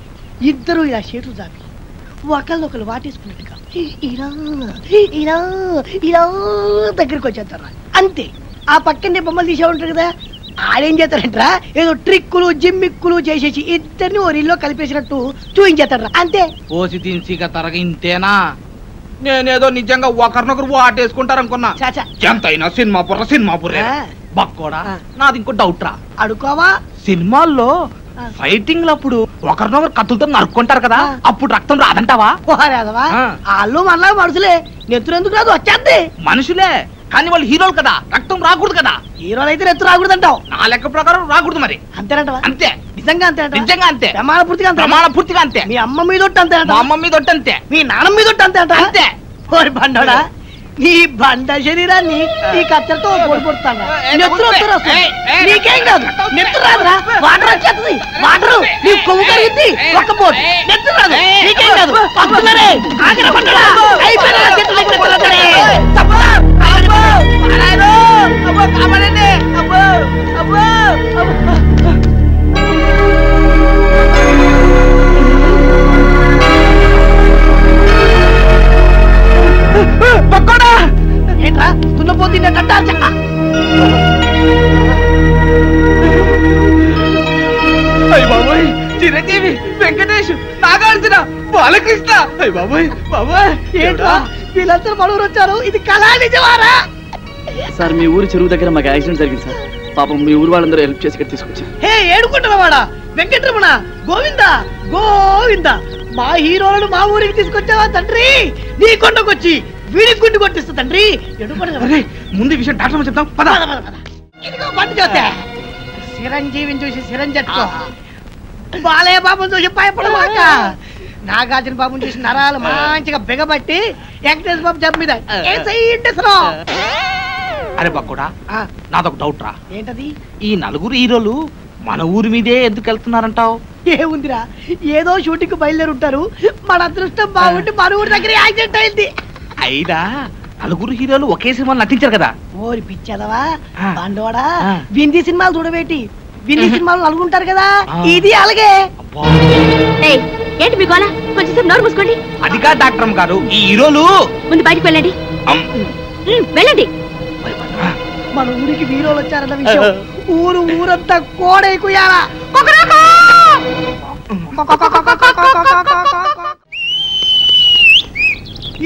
ఇద్దరు ఇలా చేతులు చాపి ఒకళ్ళొకరు వాటేసుకున్నట్టుగా ఇలా ఇలా ఇలా దగ్గరికి వచ్చేస్తారా. అంతే. ఆ పక్కనే బొమ్మలు తీసే ఉంటారు కదా, ఆడేం చేస్తారంటరా ఏదో ట్రిక్కులు జిమ్మిక్కులు చేసేసి ఇద్దరిని ఓ రీల్లో కలిపేసినట్టు చూపించేస్తారా. అంతే. ఓసి తిన్సిగా తరగ ఇంతేనా? నేనేదో నిజంగా ఒకరినొకరు వాటేసుకుంటారనుకున్నా. ఎంతైనా సినిమా బుర్రే. బక్కోడా, నాది ఇంకో డౌట్ రా. అడుకోవా? సినిమాల్లో ఫైటింగ్ లప్పుడు ఒకరినొకరు కత్తులతో నరుక్కుంటారు కదా, అప్పుడు రక్తం రాదంటావా? వాళ్ళు మళ్ళా మనుషులే, నెత్తురు ఎందుకు రాదు? వచ్చేద్ది. మనుషులే కానీ వాళ్ళు హీరోలు కదా, రక్తం రాకూడదు కదా. హీరోలు అయితే నెత్తు రాకూడదు అంటావు. నా లెక్క ప్రకారం రాకూడదు. మరి అంతేనంటవా? అంతే. నిజంగా అంతే? నిజంగా అంతే. ప్రమాణపూర్తిగా అంతే. మీ అమ్మ మీద అంతే, మా అమ్మ మీద అంతే, మీ నాన్న మీద అంతే అంట. అంతే. ఓరి బండోడా, నీ బండ శరీరాన్ని ఈ కత్తెరతో పొడిపోతాను. నీకేం కాదు, నెత్తు రాదురా. వాటర్ వచ్చేస్తుంది. వాటర్ నీ కొవ్వు కరిగింది. ఒక్క పోటు నెత్తు రాదు. నీకేం కాదు. పక్కనే ఆగిన పట్టడా అయిపోయిన చెట్టు దగ్గర పడతాడే. తప్పదా? కాపాడండి. అబ్బో అబ్బో పక్కోడా. ఏంట్రా తున్నపోతుంది కట్టారు చెక్క. అయ్య బాబోయ్, చిరంజీవి, వెంకటేష్, నాగార్జున, బాలకృష్ణ. అయ్య బాబోయ్ బాబోయ్, ఏంట్రా వీళ్ళందరూ మనూరు వచ్చారు? ఇది కళా నిజమారా? సార్ మీ ఊరు చెరువు దగ్గర మాకు యాక్సిడెంట్ జరిగింది సార్. పాపం మీ ఊరు వాళ్ళందరూ హెల్ప్ చేసి ఇక్కడ తీసుకొచ్చారు. హే ఏడుకుంటున్నవాడా వెంకటరమణ, గోవింద గోవింద, మా హీరోలను మా ఊరికి తీసుకొచ్చావా తండ్రి? నీ కొండకొచ్చి వీడికి గుండు కొట్టిస్తా తండ్రి. ముందు విషయం డాక్టర్ చెప్తాం. పద ఇదిగో బండి చూస్తే చిరంజీవిని చూసి చిరంజట్టుకో, బాలయ్య బాబుని చూసి భయపడమాక, నాగార్జున బాబుని చూసి నరాలు మంచిగా బిగబట్టి వెంకటేశ్వర బాబు జబ్బు మీద అరే బక్కుడా, నాదొక డౌట్ రా. ఏంటది? ఈ నలుగురు హీరోలు మన ఊరి మీదే ఎందుకు వెళ్తున్నారంటావు? ఏముందిరా, ఏదో షూటింగ్ బయలుదేరి ఉంటారు. మన అదృష్టం బాగుంటే మన ఊరి దగ్గర యాక్సిడెంట్ అయింది. అయినా నలుగురు హీరోలు ఒకే సినిమాలు నటించారు కదా. ఓరి పిచ్చదవా బండోడా, వింది సినిమాలు చూడబెట్టి వింది సినిమాలు నలుగుంటారు కదా, ఇది అలాగే. ఏంటి మీ గోళ? కొంచెం నోరు మూసుకోండి. అది కాదు డాక్టర్ గారు, ఈ హీరోలు ముందు బయటికి వెళ్ళండి. వెళ్ళండి. మన ఊరికి హీరోలు వచ్చారన్న విషయం ఊరంతా కోడైకుయాలా.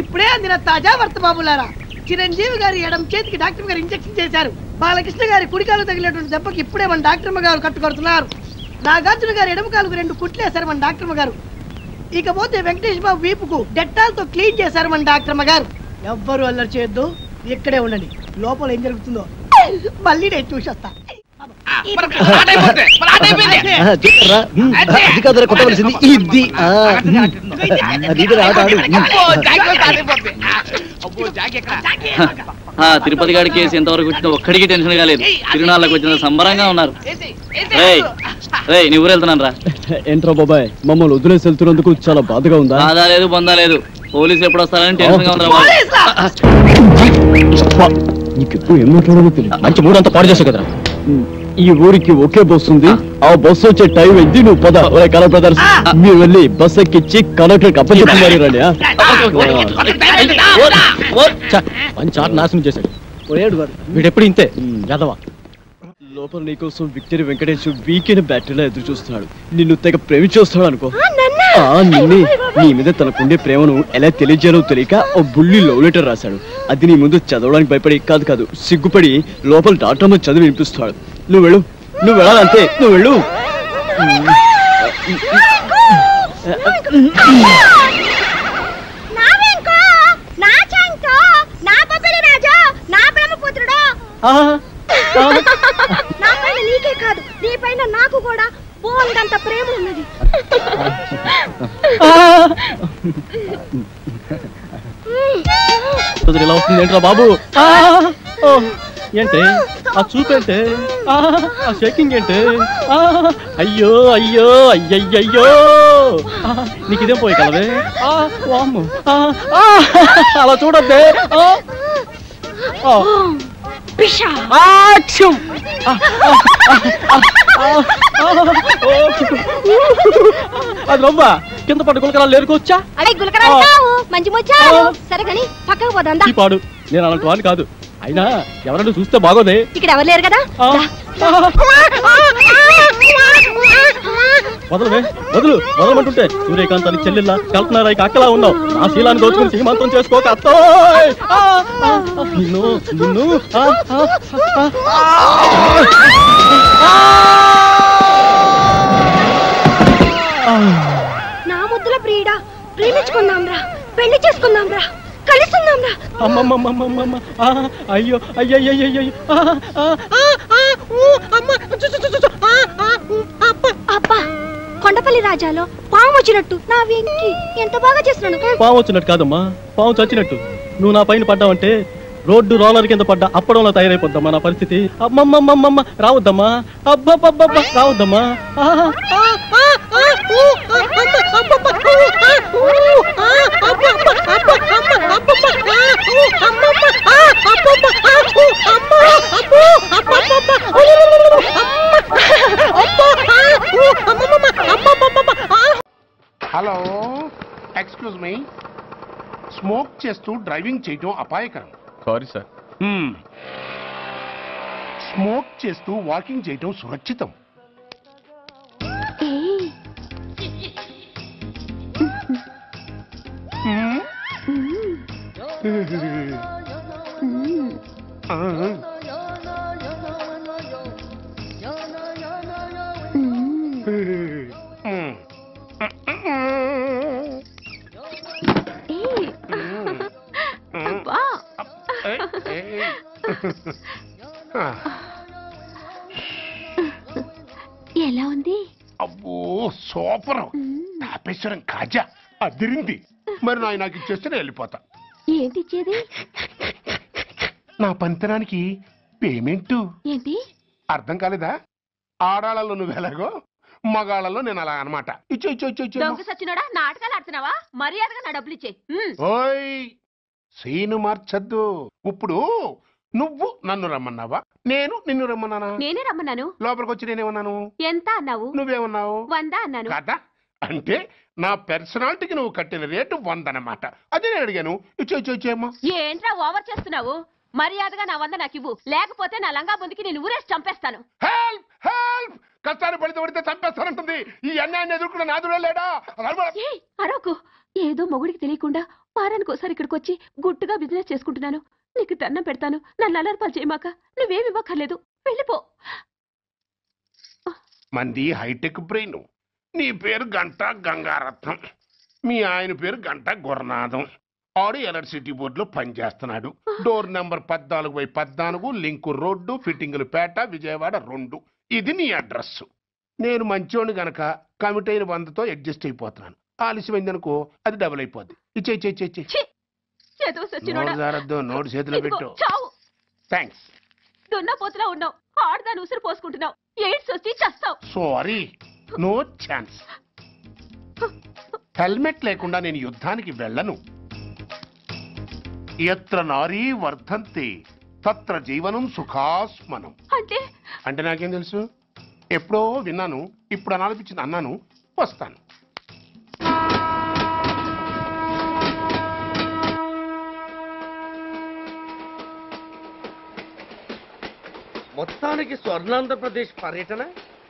ఇప్పుడే అందిన తాజా వార్త బాబులారా, చిరంజీవి గారి ఎడం చేతికి డాక్టర్ గారు ఇంజెక్షన్ చేశారు. బాలకృష్ణ గారి కుడికాలు తగిలినటువంటి దెబ్బకి ఇప్పుడే మన డాక్టర్ గారు కట్టుకొడుతున్నారు. నాగార్జున గారి ఎడమ కాలుకు 2 కుట్లు వేశారు మన డాక్టర్ గారు. ఇకపోతే వెంకటేష్ బాబు వీపుకు డెట్టాల్తో క్లీన్ చేశారు మన డాక్టర్ గారు. ఎవ్వరు అల్లరి చేయొద్దు, ఇక్కడే ఉండండి. లోపల ఏం జరుగుతుందో మళ్ళీ నేను చూసేస్తా. కొట్టవలసింది ఇది. తిరుపతి గారి కేసు ఎంతవరకు వచ్చినా ఒక్కడికి టెన్షన్ కాలేదు. తిరునాళ్ళకి వచ్చిన సంబరంగా ఉన్నారు. నీ ఊరు వెళ్తున్నాను రా. ఏంట్రా బాబాయ్, మమ్మల్ని వదిలేసి వెళ్తున్నందుకు చాలా బాధగా ఉందా? బాధ లేదు, బొందా లేదు. పోలీసులు ఎప్పుడు వస్తారని టెన్షన్ గా ఉందా? నీకెప్పుడు ఏం మాట్లాడాలో తెలియదు. మంచి మూడంతా పాడు చేస్తావు కదరా. ఈ ఊరికి ఒకే బస్సు ఉంది, ఆ బస్సు వచ్చే టైం అయింది. నువ్వు పద. కలర్ బ్రదర్స్, మీరు వెళ్ళి బస్ ఎక్కించి కలెక్టర్కి అప్పచెప్తున్నారు రండి. మంచి ఆట నాశనం చేశాడు వీడెప్పుడు ఇంతే యాదవా. లోపల నీకోసం విక్టరీ వెంకటేష్ వీకెండ్ బ్యాటరీలో ఎదురు చూస్తున్నాడు. నిన్ను తెగ ప్రేమించేస్తాడు అనుకో. నిన్నే నీ మీద తనకుండే ప్రేమను ఎలా తెలియజేయాలో తెలియక ఓ బుల్లి లవ్ లెటర్ రాశాడు. అది నీ ముందు చదవడానికి భయపడి కాదు సిగ్గుపడి లోపల డాక్టర్ చదివి వినిపిస్తాడు. నువ్వు వెళ్ళు, నువ్వు వెళ్ళాలంతే, నువ్వు వెళ్ళు. నీకే కాదు, నీ పైన నాకు కూడా బోల్డంత ప్రేమ ఉన్నది. ఇలా వస్తుంది ఏంట్రా బాబు? ఏంటే ఆ చూపేంటే, ఆ షేకింగ్ ఏంటే? అయ్యో అయ్యో అయ్యయ్యో, నీకు ఇదేం పోయి కలవే. అలా చూడద్దే. అది రవ్వా కింద పట్టు గులకరాలు లేరుకోవచ్చా? మంచి ముచ్చారు. సరే కానీ పక్కకు పోదా. పాడు, నేను అలాంటి వాడిని కాదు. అయినా ఎవరైనా చూస్తే బాగోదే. ఇక్కడ ఎవరు లేరు కదా. వదలవే, వదలమంటుంటే సూర్యకాంతాన్ని చెల్లెల్లా కల్పనారాయికి అక్కలా ఉన్నావు. ఆ శీలాన్ని దోచుకుని సీమంతం చేసుకోక అత్తో. నిన్ను నిన్ను నా ముద్దుల ప్రియుడా, ప్రేమించుకుందాం రా, పెళ్లి చేసుకుందాం రా, కలుసుకుందాం రా. అమ్మమ్మమ్మమ్మమ్మ, అయ్యో అయ్యయ్యయ్యో. అబ్బా, కొండపల్లి రాజాలో పాము వచ్చినట్టు నా వెంకి ఎంత బాగా చేస్తున్నాను. పాము వచ్చినట్టు కాదమ్మా, పాము చచ్చినట్టు. నువ్వు నా పైన పడ్డావంటే రోడ్డు రోలర్ కింద పడ్డా అప్పడంలో తయారైపోద్దమ్మా నా పరిస్థితి. అమ్మమ్మమ్మమ్మ రావద్దమ్మా, అబ్బబ్బబ్బబ్బ రావద్దమ్మా. Hello, excuse me. స్మోక్ చేస్తూ డ్రైవింగ్ చేయటం అపాయకరం. Sorry sir. స్మోక్ చేస్తూ వాకింగ్ చేయటం సురక్షితం. ఎలా ఉంది? అబ్బో సూపర్. తాపేశ్వరం కాజా అదిరింది. మరి నాకు ఇచ్చేస్తే నేను వెళ్ళిపోతా. ఏంటి ఇచ్చేది? నా పంతనానికి పేమెంట్. ఏంటి అర్థం కాలేదా? ఆడాళ్ళలో నువ్వు ఎలాగో మగాళ్ళలో నేను అలా అనమాట. ఇచ్చో ఇచ్చో ఇచ్చో ఇచ్చో. దొంగ సచ్చినోడా, నాటకాలు ఆడుతున్నావా? మర్యాదగా నా డబ్బులు ఇచ్చే. ఓయ్ సీను మార్చద్దు. ఇప్పుడు నువ్వు నన్ను రమ్మన్నావా, నేను నిన్ను రమ్మన్నానా? నేనే రమ్మన్నాను. లోపలికి వచ్చి నేనేమన్నాను? ఎంత అన్నావు? నువ్వేమన్నావు? 100 అన్నాను. కదా అంటే నా పర్సనాలిటీకి నువ్వు కట్టిన రేటు 100 అన్నమాట. అదే నేను అడిగాను. ఇచ్చో ఇచ్చో ఇచ్చేమ్మా. ఏంట్రా ఓవర్ చేస్తున్నావు? మర్యాదగా నా 100 నాకు ఇవ్వు, లేకపోతే నా లంగా బొందికి నేను ఊరేసి చంపేస్తాను. Help help. కష్టాన్ని పడితే చంపేస్తానంటుంది. ఈ అన్యాయాన్ని ఎదుర్కొన్న నాదుడే లేడా? అరవకు. ఏదో మొగుడికి తెలియకుండా వారానికి ఒకసారి ఇక్కడికి వచ్చి గుట్టుగా బిజినెస్ చేసుకుంటున్నాను. నీకు దండం పెడతాను, నన్ను అలర్పాలు చేయమాక. నువ్వేమి ఇవ్వక్కర్లేదు, వెళ్ళిపో. మంది హైటెక్ బ్రెయిన్. నీ పేరు గంట గంగారత్నం, మీ ఆయన పేరు గంట గురునాథం. ఆడు ఎలక్ట్రిసిటీ బోర్డులో పనిచేస్తున్నాడు. డోర్ నెంబర్ 14/14, లింకు రోడ్డు, ఫిట్టింగులు పేట, విజయవాడ 2. ఇది నీ అడ్రస్. నేను మంచోని గనక కమిట్ అయిన 100తో అడ్జస్ట్ అయిపోతున్నాను. ఆలస్యమైందనుకో అది డబుల్ అయిపోద్ది. ఇచ్చే నోటు చేతిలో పెట్టు. థ్యాంక్స్. దున్నపోతులా ఉన్నావు, ఆడదాని ఉసురు పోసుకుంటున్నావు. ఎయిడ్స్ వచ్చి చస్తావు. Sorry, no chance. హెల్మెట్ లేకుండా నేను యుద్ధానికి వెళ్ళను. ఎత్ర నారీ వర్ధంతి తత్ర జీవనం సుఖాస్మనం. అంటే నాకేం తెలుసు? ఎప్పుడో విన్నాను, ఇప్పుడు అనాలనిపించింది అన్నాను. వస్తాను. మొత్తానికి స్వర్ణాంధ్రప్రదేశ్ పర్యటన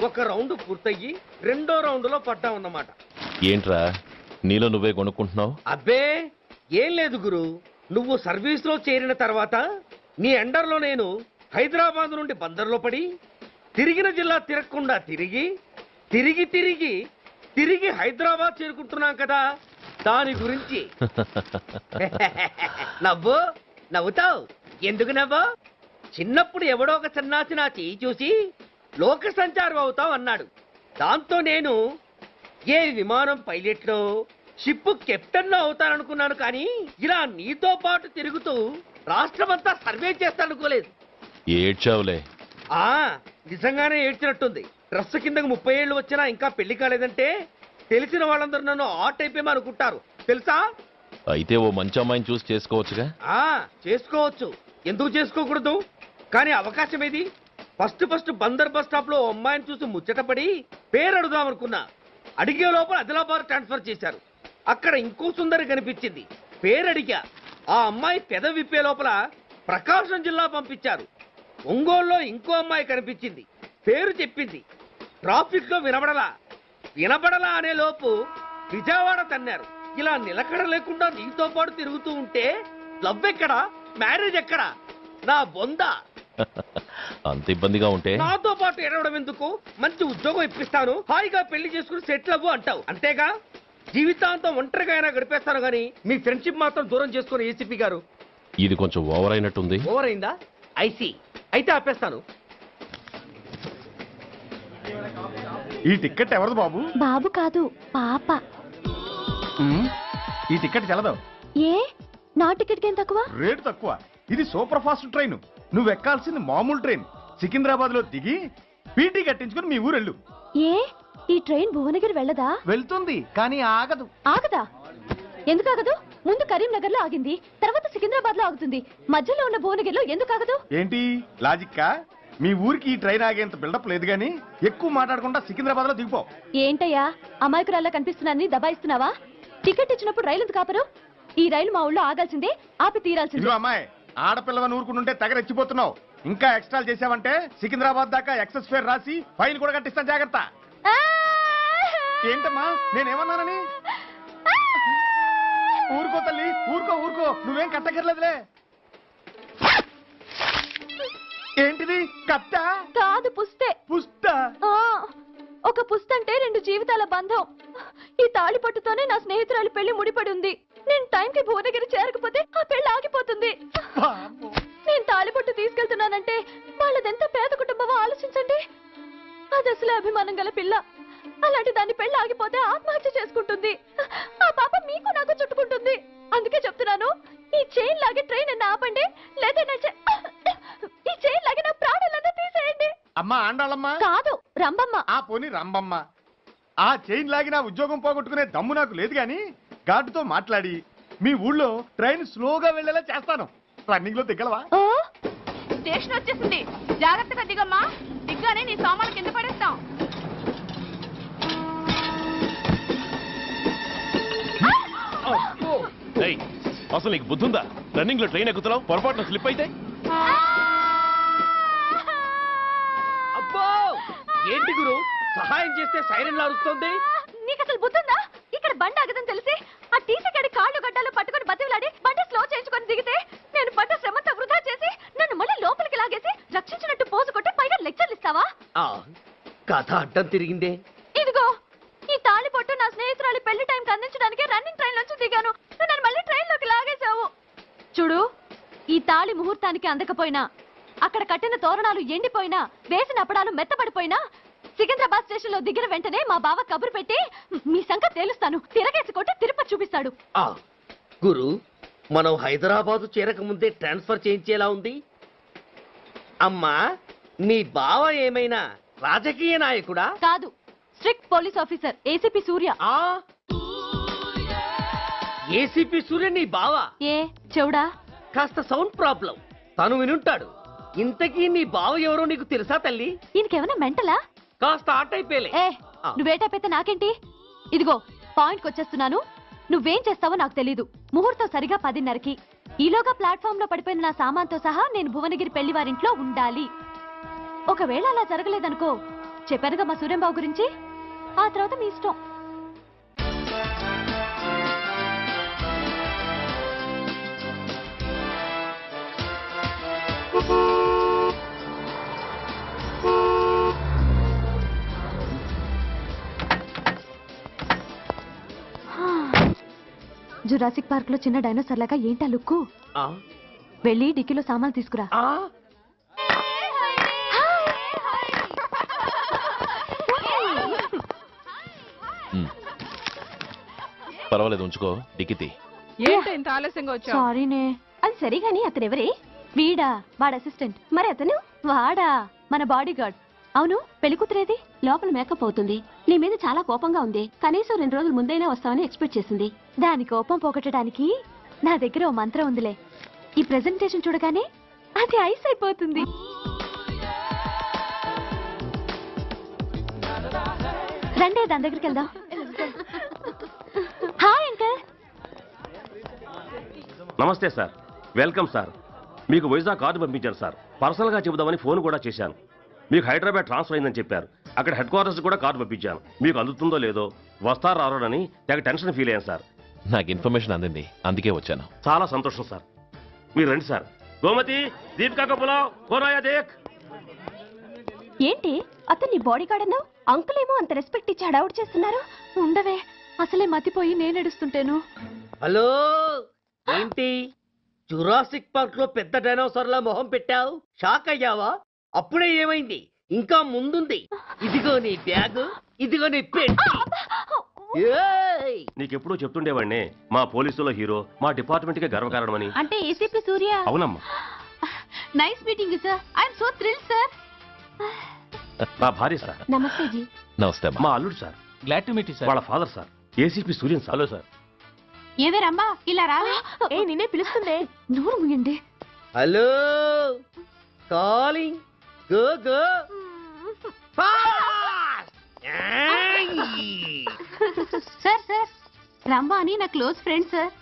ఒక రౌండ్ పూర్తయ్యి 2వ రౌండ్లో పడ్డామన్నమాట. ఏంట్రా నీలో నువ్వే కొనుక్కుంటున్నావు? అబ్బే ఏం లేదు గురు. నువ్వు సర్వీస్లో చేరిన తర్వాత నీ అండర్లో నేను హైదరాబాద్ నుండి బందర్లో పడి తిరిగిన జిల్లా తిరగకుండా తిరిగి హైదరాబాద్ చేరుకుంటున్నాం కదా, దాని గురించి. నవ్వుతావు ఎందుకు నవ్వు? చిన్నప్పుడు ఎవడో ఒక సన్నాసి నా చేయి చూసి లోక సంచారం అవుతావు అన్నాడు. దాంతో నేను ఏ విమానం పైలట్లో షిప్ కెప్టెన్ అవుతాననుకున్నాను. కానీ ఇలా నీతో పాటు తిరుగుతూ రాష్ట్రమంతా సర్వే చేస్తానుకోలేదు. ఏడ్చావులే. నిజంగానే ఏడ్చినట్టుంది. డ్రెస్ కిందకు 30 ఏళ్ళు వచ్చినా ఇంకా పెళ్లి కాలేదంటే తెలిసిన వాళ్ళందరూ నన్ను ఆ టైప్ ఏమో అనుకుంటారు తెలుసా. అయితే ఓ మంచి అమ్మాయిని చూసి చేసుకోవచ్చుగా. చేసుకోవచ్చు, ఎందుకు చేసుకోకూడదు? కానీ అవకాశం ఏది? ఫస్ట్ బందర్ బస్ స్టాప్ లో అమ్మాయిని చూసి ముచ్చటపడి పేరు అడుగుదాం అనుకున్నా. అడిగే లోపల ఆదిలాబాద్ ట్రాన్స్ఫర్ చేశారు. అక్కడ ఇంకో సుందరి కనిపించింది. పేరు అడిగా. ఆ అమ్మాయి పెద విప్పే లోపల ప్రకాశం జిల్లా పంపించారు. ఒంగోలులో ఇంకో అమ్మాయి కనిపించింది. పేరు చెప్పింది. ట్రాఫిక్ లో వినబడలా అనే లోపు విజయవాడ తన్నారు. ఇలా నిలకడ లేకుండా నీతో పాటు తిరుగుతూ ఉంటే లవ్ ఎక్కడా, మ్యారేజ్ ఎక్కడా? నా బొంద. అంత ఇబ్బందిగా ఉంటే నాతో పాటు ఎడవడం ఎందుకు? మంచి ఉద్యోగం ఇప్పిస్తాను, హాయిగా పెళ్లి చేసుకుని సెటిల్ అవ్వు అంటావు అంతేగా. జీవితాంతం ఒంటరిగా అయినా గడిపేస్తాను గానీ మీ ఫ్రెండ్షిప్ మాత్రం దూరం చేసుకుని ఏసీపీ గారు. ఇది కొంచెం ఓవర్ అయినట్టుంది. ఓవర్ అయిందా? ఐసీ. అయితే ఆపేస్తాను. ఈ టికెట్ ఎవరిది బాబు? బాబు కాదు, పాప. ఈ టికెట్ చెల్లదు. ఏ నా టికెట్ ఏం తక్కువ? రేటు తక్కువ. ఇది సూపర్ ఫాస్ట్ ట్రైన్. నువ్వు ఎక్కాల్సింది మామూలు ట్రైన్. సికింద్రాబాద్ లో దిగి పీటీ కట్టించుకుని మీ ఊరెళ్ళు. ఏ ఈ ట్రైన్ భువనగిరి వెళ్ళదా? వెళ్తుంది కానీ ఆగదు. ఆగదా? ఎందుకు ఆగదు? ముందు కరీంనగర్ లో ఆగింది, తర్వాత సికింద్రాబాద్ లో ఆగుతుంది. మధ్యలో ఉన్న భువనగిరిలో ఎందుకు ఆగదు? ఏంటి లాజిక్కా? మీ ఊరికి ఈ ట్రైన్ ఆగేంత బిల్డప్ లేదు గానీ ఎక్కువ మాట్లాడకుండా సికింద్రాబాద్ లో దిగిపో. ఏంటయ్యా అమాయకురాల్లా కనిపిస్తున్నానని దబాయిస్తున్నావా? టికెట్ ఇచ్చినప్పుడు రైలు ఎందుకు ఆపరు? ఈ రైలు మా ఊళ్ళో ఆగాల్సిందే, ఆపి తీరాల్సిందే. అమ్మాయి ఆడపిల్లవని ఊరుకుంటుంటే తెగ రెచ్చిపోతున్నావు. ఇంకా ఎక్స్ట్రాలు చేసావంటే సికింద్రాబాద్ దాకా ఎక్సెస్ ఫేర్ రాసి ఫైన్ కూడా కట్టిస్తాను, జాగ్రత్త. ఏంటమ్మా నేనేమన్నానని? ఊరుకో తల్లి, ఊరుకో నువ్వేం కట్టకర్లేదులే. ఏంటిది? కట్ట కాదు, పుస్తే. పుస్త? ఒక పుస్తంటే 2 జీవితాల బంధం. ఈ తాళి పట్టుతోనే నా స్నేహితురాలి పెళ్లి ముడిపడి ఉంది. నేను టైంకి భువనగిరి చేరకపోతే ఆ పెళ్లి ఆగిపోతుంది. నేను తాళి పట్టు తీసుకెళ్తున్నానంటే వాళ్ళదెంత పేద కుటుంబమో ఆలోచించండి. అది అసలు అభిమానం గల పిల్ల. అలాంటి దాని పెళ్లి ఆగిపోతే ఆత్మహత్య చేసుకుంటుంది. ఆ పాప మీకు నాకు చుట్టుకుంటుంది. అందుకే చెప్తున్నాను, ఈ చైన్ లాగే ట్రైన్ అన్న ఆపండి, లేదా ఈ చైన్ లాగే నా ప్రాణాలన్నా తీసేయండి. అమ్మా ఆండాళమ్మ కాదు, రంబమ్మ. ఆ పోని రంబమ్మ. ఆ చైన్ లాగి నా ఉద్యోగం పోగొట్టుకునే దమ్ము నాకు లేదు గాని గార్డుతో మాట్లాడి మీ ఊళ్ళో ట్రైన్ స్లోగా వెళ్లేలా చేస్తాను. రన్నింగ్ లో దిగలవా? స్టేషన్ వచ్చేసింది, జాగ్రత్తగా దిగమ్మా. దిగ్గానే నీ సామాన్లు కింద పడేస్తాం. అసలు నీకు బుద్ధుందా? రన్నింగ్ లో ట్రైన్ ఎక్కుతున్నావు, పొరపాటున స్లిప్ అయితే? అబ్బో ఏంటి గురు, సహాయం చేస్తే సైరన్ అరుస్తోంది. నీకు అసలు బుద్ధుందా? ఇక్కడ బండి ఆగదని తెలిసి ఆ టీసీ గడి కాళ్ళు గడ్డాలు పట్టుకుని బతిలాడి బండి స్లో చేయించుకొని దిగితే నేను పడ్డ శ్రమంతా వృధా చేసి నన్ను మళ్ళీ లోపలికి లాగేసి రక్షించినట్టు పోజు కొట్టి పైగా లెక్చర్లు ఇస్తావా? కథ అడ్డం తిరిగిందే. ఇదిగో ఈ తాళి పొట్టు నా స్నేహితురాలి పెళ్లి టైంకి అందించడానికి రన్నింగ్ ట్రైన్ నుంచి దిగాను. నన్ను మళ్ళీ ట్రైన్ లోకి లాగేశావు. చూడు, ఈ తాళి ముహూర్తానికి అందకపోయినా, అక్కడ కట్టిన తోరణాలు ఎండిపోయినా, వేసిన అప్పడాలు మెత్తబడిపోయినా, సికింద్రాబాద్ స్టేషన్ లో దిగిన వెంటనే మా బావ కబురు పెట్టి మీ సంగతి తేలుస్తాను, తిరగేసి కొట్టి తిరుపతి చూపిస్తాడు. గురు, మనం హైదరాబాద్ చేరక ముందే ట్రాన్స్ఫర్ చేయించేలా ఉంది. అమ్మా, నీ బావ ఏమైనా రాజకీయ నాయకుడా? కాదు, స్ట్రిక్ట్ పోలీస్ ఆఫీసర్, ఏసీపీ సూర్య. ఏసీపీ సూర్య నీ బావా? ఏ చెవుడా? కాస్త సౌండ్ ప్రాబ్లం, తను వినుంటాడు. ఇంతకీ నీ బావ ఎవరో నీకు తెలుసా తల్లి? ఈయనకేమైనా మెంటలా? కాస్త ఆట అయిపోయలే. నువ్వేటైపోతే నాకేంటి? ఇదిగో పాయింట్కి వచ్చేస్తున్నాను. నువ్వేం చేస్తావో నాకు తెలీదు. ముహూర్తం సరిగా 10:30కి. ఈలోగా ప్లాట్ఫామ్ లో పడిపోయిన నా సామాన్తో సహా నేను భువనగిరి పెళ్లి వారింట్లో ఉండాలి. ఒకవేళ అలా జరగలేదనుకో, చెప్పారుగా మా సూర్యంబాబు గురించి, ఆ తర్వాత మీ ఇష్టం. జురాసిక్ పార్క్ లో చిన్న డైనోసార్ లాగా ఏంటా లుక్కు? వెళ్ళి డిక్కీలో సామాన్లు తీసుకురా. పర్వాలేదు, ఉంచుకో. డిక్కితి. ఏంటి ఇంత ఆలస్యంగా వచ్చావు? సారీనే. అది సరే గాని అతనెవరే? వీడా, వాడు అసిస్టెంట్. మరి అతను? వాడా, మన బాడీ గార్డ్. అవును, పెళ్లి కూతురేది? లోపల మేకప్ అవుతుంది. నీ మీద చాలా కోపంగా ఉంది. కనీసం 2 రోజుల ముందైనా వస్తావని ఎక్స్పెక్ట్ చేసింది. దాని కోపం పోగొట్టడానికి నా దగ్గర ఓ మంత్రం ఉందిలే. ఈ ప్రెజెంటేషన్ చూడగానే అది ఐస్ అయిపోతుంది. రండి, దాని దగ్గరికి వెళ్దాం. Hi uncle. నమస్తే సార్, వెల్కమ్ సార్. మీకు వైజాగ్ కార్డు పంపించాను సార్. పర్సనల్ గా చెబుదామని ఫోన్ కూడా చేశాను. మీకు హైదరాబాద్ ట్రాన్స్ఫర్ అయిందని చెప్పారు. అక్కడ హెడ్ క్వార్టర్స్ కూడా కార్డు పంపించాను. మీకు అందుతుందో లేదో, వస్తారో రారోడని తెగ టెన్షన్ ఫీల్ అయ్యాను సార్. నాకు ఇన్ఫర్మేషన్ అందింది, అందుకే వచ్చాను. చాలా సంతోషం సార్. మీరు రండి సార్. గోమతి, దీపికా కపులావ్, కోరాయా దేక్. ఏంటి అతన్ని బాడీ గార్డ్ అన్నావు? అంకుల్ ఏమో అంత రెస్పెక్ట్ ఇచ్చి హడావుడు చేస్తున్నారు. ఉండవే, అసలే మతిపోయి నేను ఏడుస్తుంటేను. హలో, ఏంటి జురాసిక్ పార్క్ లో పెద్ద డైనోసార్ లా మొహం పెట్టావు? షాక్ అయ్యావా? అప్పుడే ఏమైంది? ఇంకా ముందుంది. ఇదిగో నీ బ్యాగ్, ఇదిగో నీ పెట్టి. నీకెప్పుడూ చెప్తుండేవాడిని, మా పోలీసులో హీరో, మా డిపార్ట్మెంట్ కి గర్వకారణమని. అంటే ఏసీపీ సూర్య? అవునమ్మా. Nice meeting sir. I'm so thrilled sir. మా భార్య సార్. నమస్తే జీ. నమస్తే. మా అల్లుడు sir. Glad to meet you sir. వాళ్ళ father sir, ACP Suryan sir. Hello sir. ఏవే రమ్మా, ఇలా రావే. ఏ నిన్నే పిలుస్తుందే. నోరు ముయండి. Hello, calling. Go go. Sir sir, Rambha అని నా close friend sir.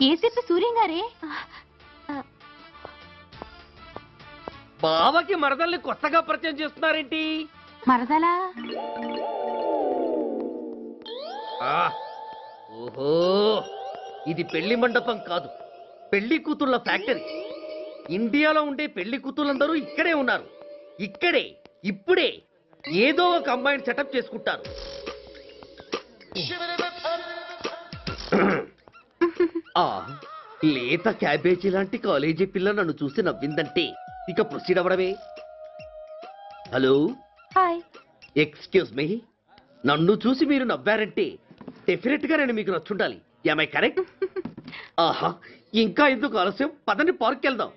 ACP Suryam గారే. బావకి మరదల్ని కొత్తగా పరిచయం చేస్తున్నారేంటి? మరదలా? ఓహో, ఇది పెళ్లి మండపం కాదు, పెళ్లి కూతుళ్ళ ఫ్యాక్టరీ. ఇండియాలో ఉండే పెళ్లి కూతుళ్ళందరూ ఇక్కడే ఉన్నారు. ఇక్కడే ఇప్పుడే ఏదో ఒక అమ్మాయిని సెటప్ చేసుకుంటారు. లేత క్యాబేజీ లాంటి కాలేజీ పిల్ల నన్ను చూసి నవ్విందంటే ఇక ప్రొసీడ్ అవ్వడమే. Hello, hi, excuse me. నన్ను చూసి మీరు నవ్వారంటే డెఫినెట్ గా నేను మీకు నచ్చుండాలి. ఏమై కరెక్ట్? ఆహా, ఇంకా ఎందుకు ఆలస్యం? పదండి, పార్క్ వెళ్దాం.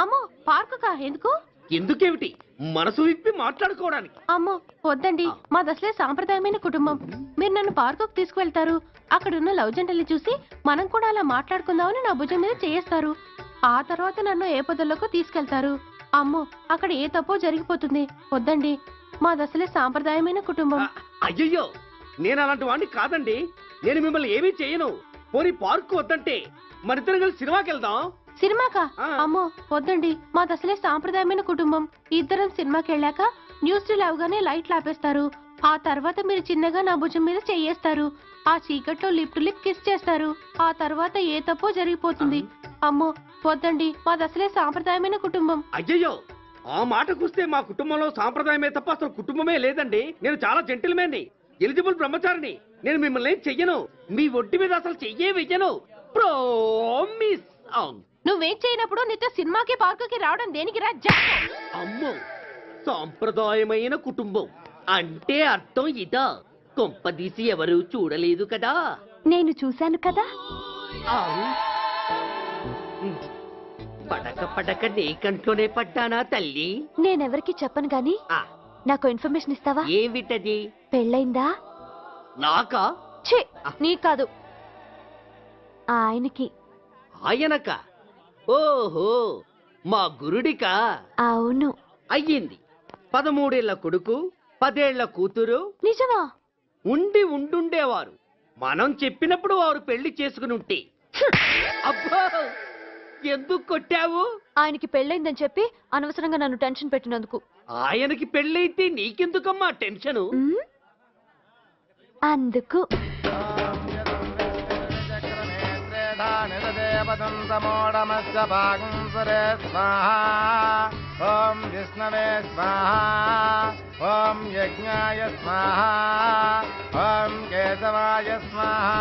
అమ్మో, పార్కు కా? ఎందుకు? ఎందుకేమిటి, మనసు విప్పి మాట్లాడుకోవడానికి. అమ్మో వద్దండి, మాది అసలే సాంప్రదాయమైన కుటుంబం. మీరు నన్ను పార్కుకు తీసుకువెళ్తారు, అక్కడున్న లవ్ జంటల్ని చూసి మనం కూడా అలా మాట్లాడుకుందామని నా భుజం మీద చేస్తారు. ఆ తర్వాత నన్ను ఏ పొదల్లోకి తీసుకెళ్తారు. అమ్మో, అక్కడ ఏ తప్పో జరిగిపోతుంది. వద్దండి, మాది అసలే సాంప్రదాయమైన కుటుంబం. అయ్యయ్యో, నేను అలాంటి వాడిని కాదండి. నేను మిమ్మల్ని ఏమీ చేయను. పోనీ పార్కు వద్దంటే మనిద్దరం కలిసి సినిమాకి వెళ్దాం. సినిమాకా? అమ్మో వద్దండి, మాది అసలే సాంప్రదాయమైన కుటుంబం. ఇద్దరం సినిమాకి వెళ్ళాక న్యూస్ అవగానే లైట్లు ఆపేస్తారు. ఆ తర్వాత మీరు చిన్నగా నా భుజం మీద చెయ్యేస్తారు. ఆ చీకట్లో లిప్ టు లిప్ కిస్ చేస్తారు. ఆ తర్వాత ఏ తప్పో జరిగిపోతుంది. అమ్మో వద్దండి, మాది అసలే సాంప్రదాయమైన కుటుంబం. అయ్యయ్యో, ఆ మాటకొస్తే మా కుటుంబంలో సాంప్రదాయమే తప్ప అసలు కుటుంబమే లేదండి. నేను చాలా జెంటిల్మెన్ని, ఎలిజిబుల్ బ్రహ్మచారిని. నేను మిమ్మల్ని ఏం చెయ్యను. మీ ఒంటి మీద అసలు చెయ్యే వెయ్యను. ప్రామిస్. నువ్వేం చేయనప్పుడు నీతో సినిమాకి పార్కుకి రావడం దేనికి రా? అమ్మో, సాంప్రదాయమైన కుటుంబం అంటే అర్థం ఇదా? కొంపదీసి ఎవరు చూడలేదు కదా? నేను చూశాను కదా. పడక పడక నీ కంట్లోనే పడ్డానా తల్లి? నేనెవరికి చెప్పను గాని నాకు ఇన్ఫర్మేషన్ ఇస్తావా? ఏమిటది? పెళ్ళైందా? నాకా? ఛీ, నీ కాదు, ఆయనకి. ఆయనక? ఓహో, మా గురుడికా? అవును. అయ్యింది. 13 ఏళ్ల కొడుకు, 10 ఏళ్ల కూతురు. నిజమా? ఉండుండేవారు. మనం చెప్పినప్పుడు వారు పెళ్లి చేసుకుని ఉంటే. అబ్బో, ఎందుకు కొట్టావు? ఆయనకి పెళ్ళైందని చెప్పి అనవసరంగా నన్ను టెన్షన్ పెట్టినందుకు. ఆయనకి పెళ్ళైతే నీకెందుకమ్మా టెన్షను? అందుకు. ఓం విష్ణవే స్వాహా, ఓం యజ్ఞాయ స్వాహా, ఓం కేశవాయ స్వాహా,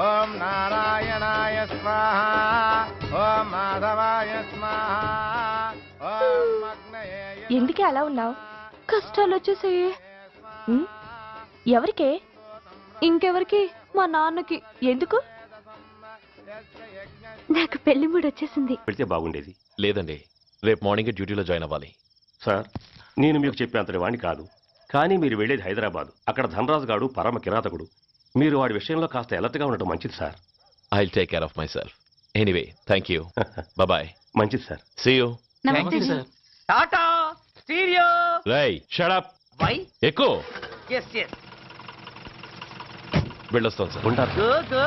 ఓం నారాయణాయ స్వాహా, ఓం మాధవాయ స్వాహా, ఓం అగ్నయే. ఎందుకే అలా ఉన్నావు? కష్టాలు వచ్చేసాయి. ఎవరికే? ఇంకెవరికి? మా నాన్నకి. ఎందుకు? నాకు పెళ్లి మూడు వచ్చేసింది. పెడితే బాగుండేది. లేదండి, రేపు మార్నింగ్ డ్యూటీలో జాయిన్ అవ్వాలి. సార్, నేను మీకు చెప్పేంతటి వాడిని కాదు, కానీ మీరు వెళ్ళేది హైదరాబాద్. అక్కడ ధనరాజు గాడు పరమ కిరాతకుడు. మీరు వాడి విషయంలో కాస్త అలర్ట్గా ఉండటం మంచిది sir. I will take care of myself. Anyway, thank you. Bye. మంచిది sir. See you. Tata stereo. రై, షట్ అప్. వై? ఎక్కువ. yes yes. వెళ్ళొస్తాను సార్. ఉంటారు. Go go.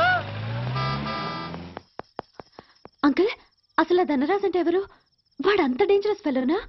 అంకుల్, అసలు ఆ ధనరాజ్ అంటే ఎవరు? వాడు అంత డేంజరస్ ఫెలోనా?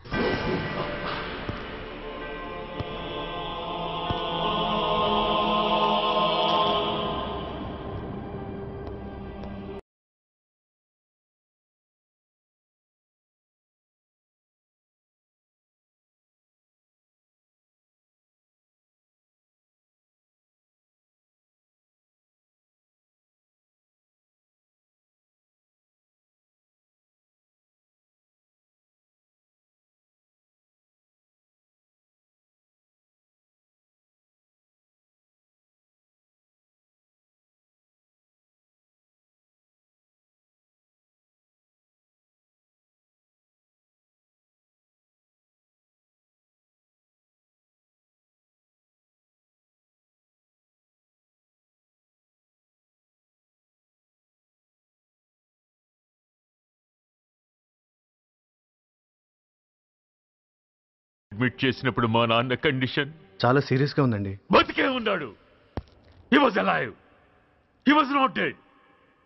అడ్మిట్ చేసినప్పుడు మా నాన్న కండిషన్ చాలా సీరియస్ గా ఉందండి. బతికే ఉన్నాడు. He was alive. He was not dead.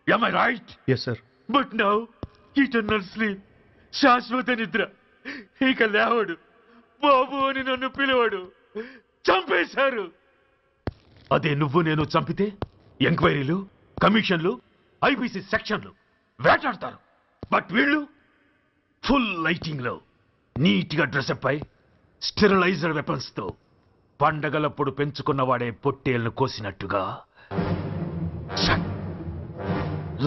Am I right? Yes, sir. But now, eternal sleep. శాశ్వత నిద్ర. ఇక లేవడు. బాబు అని నన్ను పిలవడు. చంపేశారు. అదే నువ్వు నేను చంపితే ఎంక్వైరీలు, కమిషన్లు, ఐపీసీ సెక్షన్లు వేటాడతారు. బట్ వీళ్ళు ఫుల్ లైటింగ్ లో నీట్ గా డ్రెస్అప్ అయి స్టెరిలైజర్ వెపన్స్ తో పండగలప్పుడు పెంచుకున్నవాడే పొట్టేళ్లను కోసినట్టుగా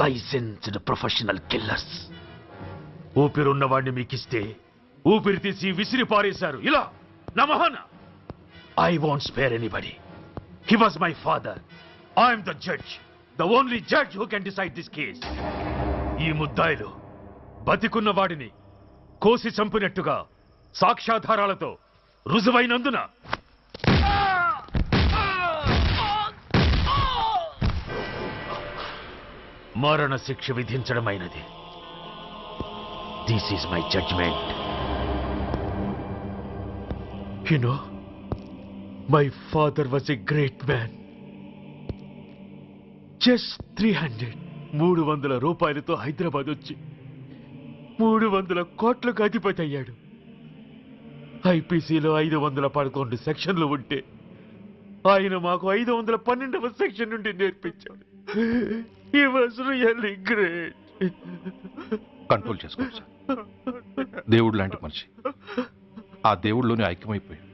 లైసెన్స్డ్ ప్రొఫెషనల్ కిల్లర్స్. ఊపిరున్నవాడిని మీకిస్తే ఊపిరి తీసి విసిరి పారేశారు ఇలా నా మొహాన. I won't spare anybody. He was my father. I'm the judge, the only judge who can decide this case. ఈ ముద్దాయిలు బతికున్న వాడిని కోసి చంపినట్టుగా సాక్ష్యాధారాలతో రుజువైనందున మరణ శిక్ష విధించడమైనది. This is my judgement. You know, my father was a great man. Just 300 రూపాయలతో హైదరాబాద్ వచ్చి 300 కోట్లకు అధిపతి అయ్యాడు. ఐపీసీలో 511 సెక్షన్లు ఉంటే ఆయన మాకు 512వ సెక్షన్ నుండి నేర్పించాడు. He was really great. Control చేసుకోండి సార్. దేవుడు లాంటి మనిషి ఆ దేవుడిలోనే ఐక్యమైపోయాడు.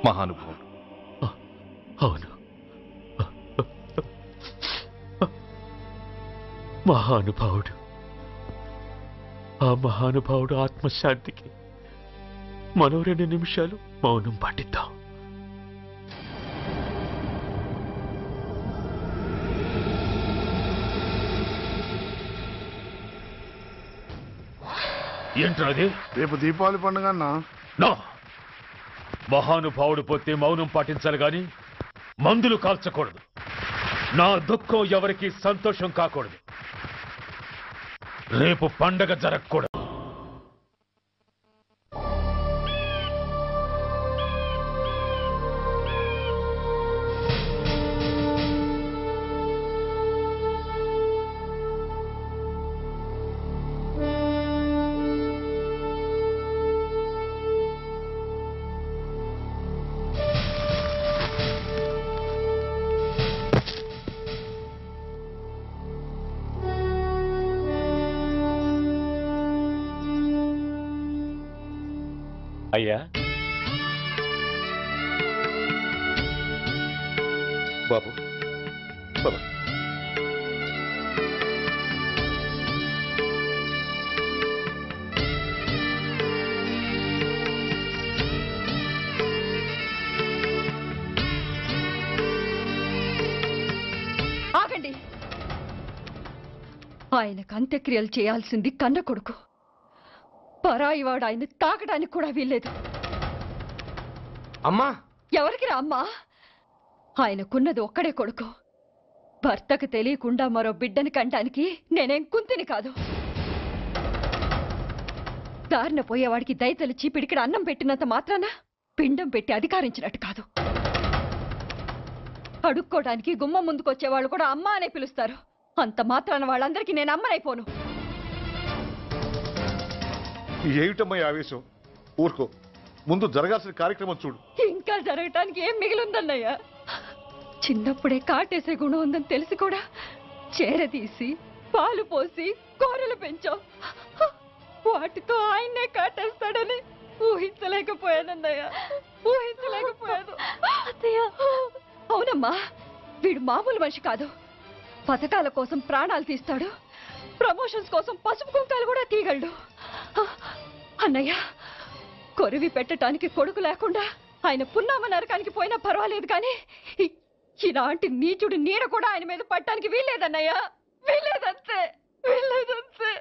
మహానుభావుడు. అవును, మహానుభావుడు. ఆ మహానుభావుడు ఆత్మశాంతికి మనం 2 నిమిషాలు మౌనం పాటిద్దాం. ఏంట్రా అది? రేపు దీపావళి పండుగ అన్నా. నో, మహానుభావుడు పోతే మౌనం పాటించాలి గాని మందులు కాల్చకూడదు. నా దుఃఖం ఎవరికి సంతోషం కాకూడదు. రేపు పండగ జరగకూడదు. అయ్యా, బాబు బాబు, ఆగండి. ఆయనకు అంత్యక్రియలు చేయాల్సింది కన్న కొడుకు. పరాయివాడు ఆయన తాకడానికి కూడా వీల్లేదు. అమ్మా, ఎవరికి రా అమ్మా? ఆయనకున్నది ఒక్కడే కొడుకు. భర్తకు తెలియకుండా మరో బిడ్డని కంటానికి నేనేం కుంతిని కాదు. దారిన పోయేవాడికి దయతలిచి పిడికిడ అన్నం పెట్టినంత మాత్రాన పిండం పెట్టి అధికారించినట్టు కాదు. అడుక్కోవడానికి గుమ్మం ముందుకొచ్చేవాళ్ళు కూడా అమ్మ అనే పిలుస్తారు. అంత మాత్రాన వాళ్ళందరికీ నేను అమ్మనైపోను. ఏమిటమ్మా ఆవేశం? ఊరుకో, ముందు జరగాల్సిన కార్యక్రమం చూడు. ఇంకా జరగటానికి ఏం మిగిలిందన్నయ్యా? చిన్నప్పుడే కాటేసే గుణం ఉందని తెలిసి కూడా చేరదీసి పాలు పోసి కూరలు పెంచాం. వాటితో ఆయన్నే కాటేస్తాడని ఊహించలేకపోయానన్నయ్యా, ఊహించలేకపోయాను. అవునమ్మా, వీడు మామూలు మనిషి కాదు. పథకాల కోసం ప్రాణాలు తీస్తాడు. ప్రమోషన్స్ కోసం పసుపు కుంకాలు కూడా తీయగలడు. అన్నయ్య, కొరివి పెట్టడానికి కొడుకు లేకుండా ఆయన పున్నామ నరకానికి పోయినా పర్వాలేదు కానీ ఇలాంటి నీచుడు నీడ కూడా ఆయన మీద పట్టడానికి వీల్లేదన్నయ్య, వీల్లేదంతే, వీల్లేదంతే.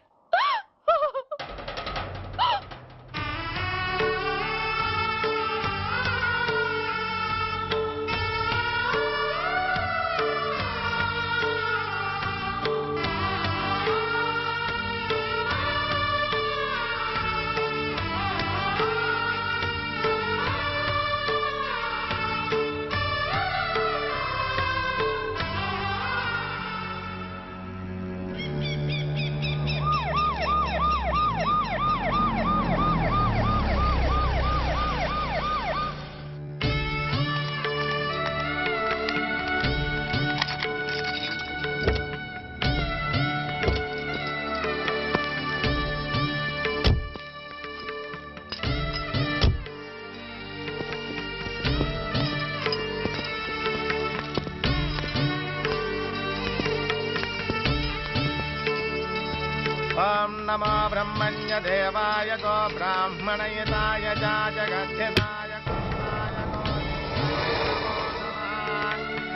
ఓం నమో బ్రహ్మణ్య దేవాయ గో బ్రాహ్మణయతాయ జగద్ధితాయ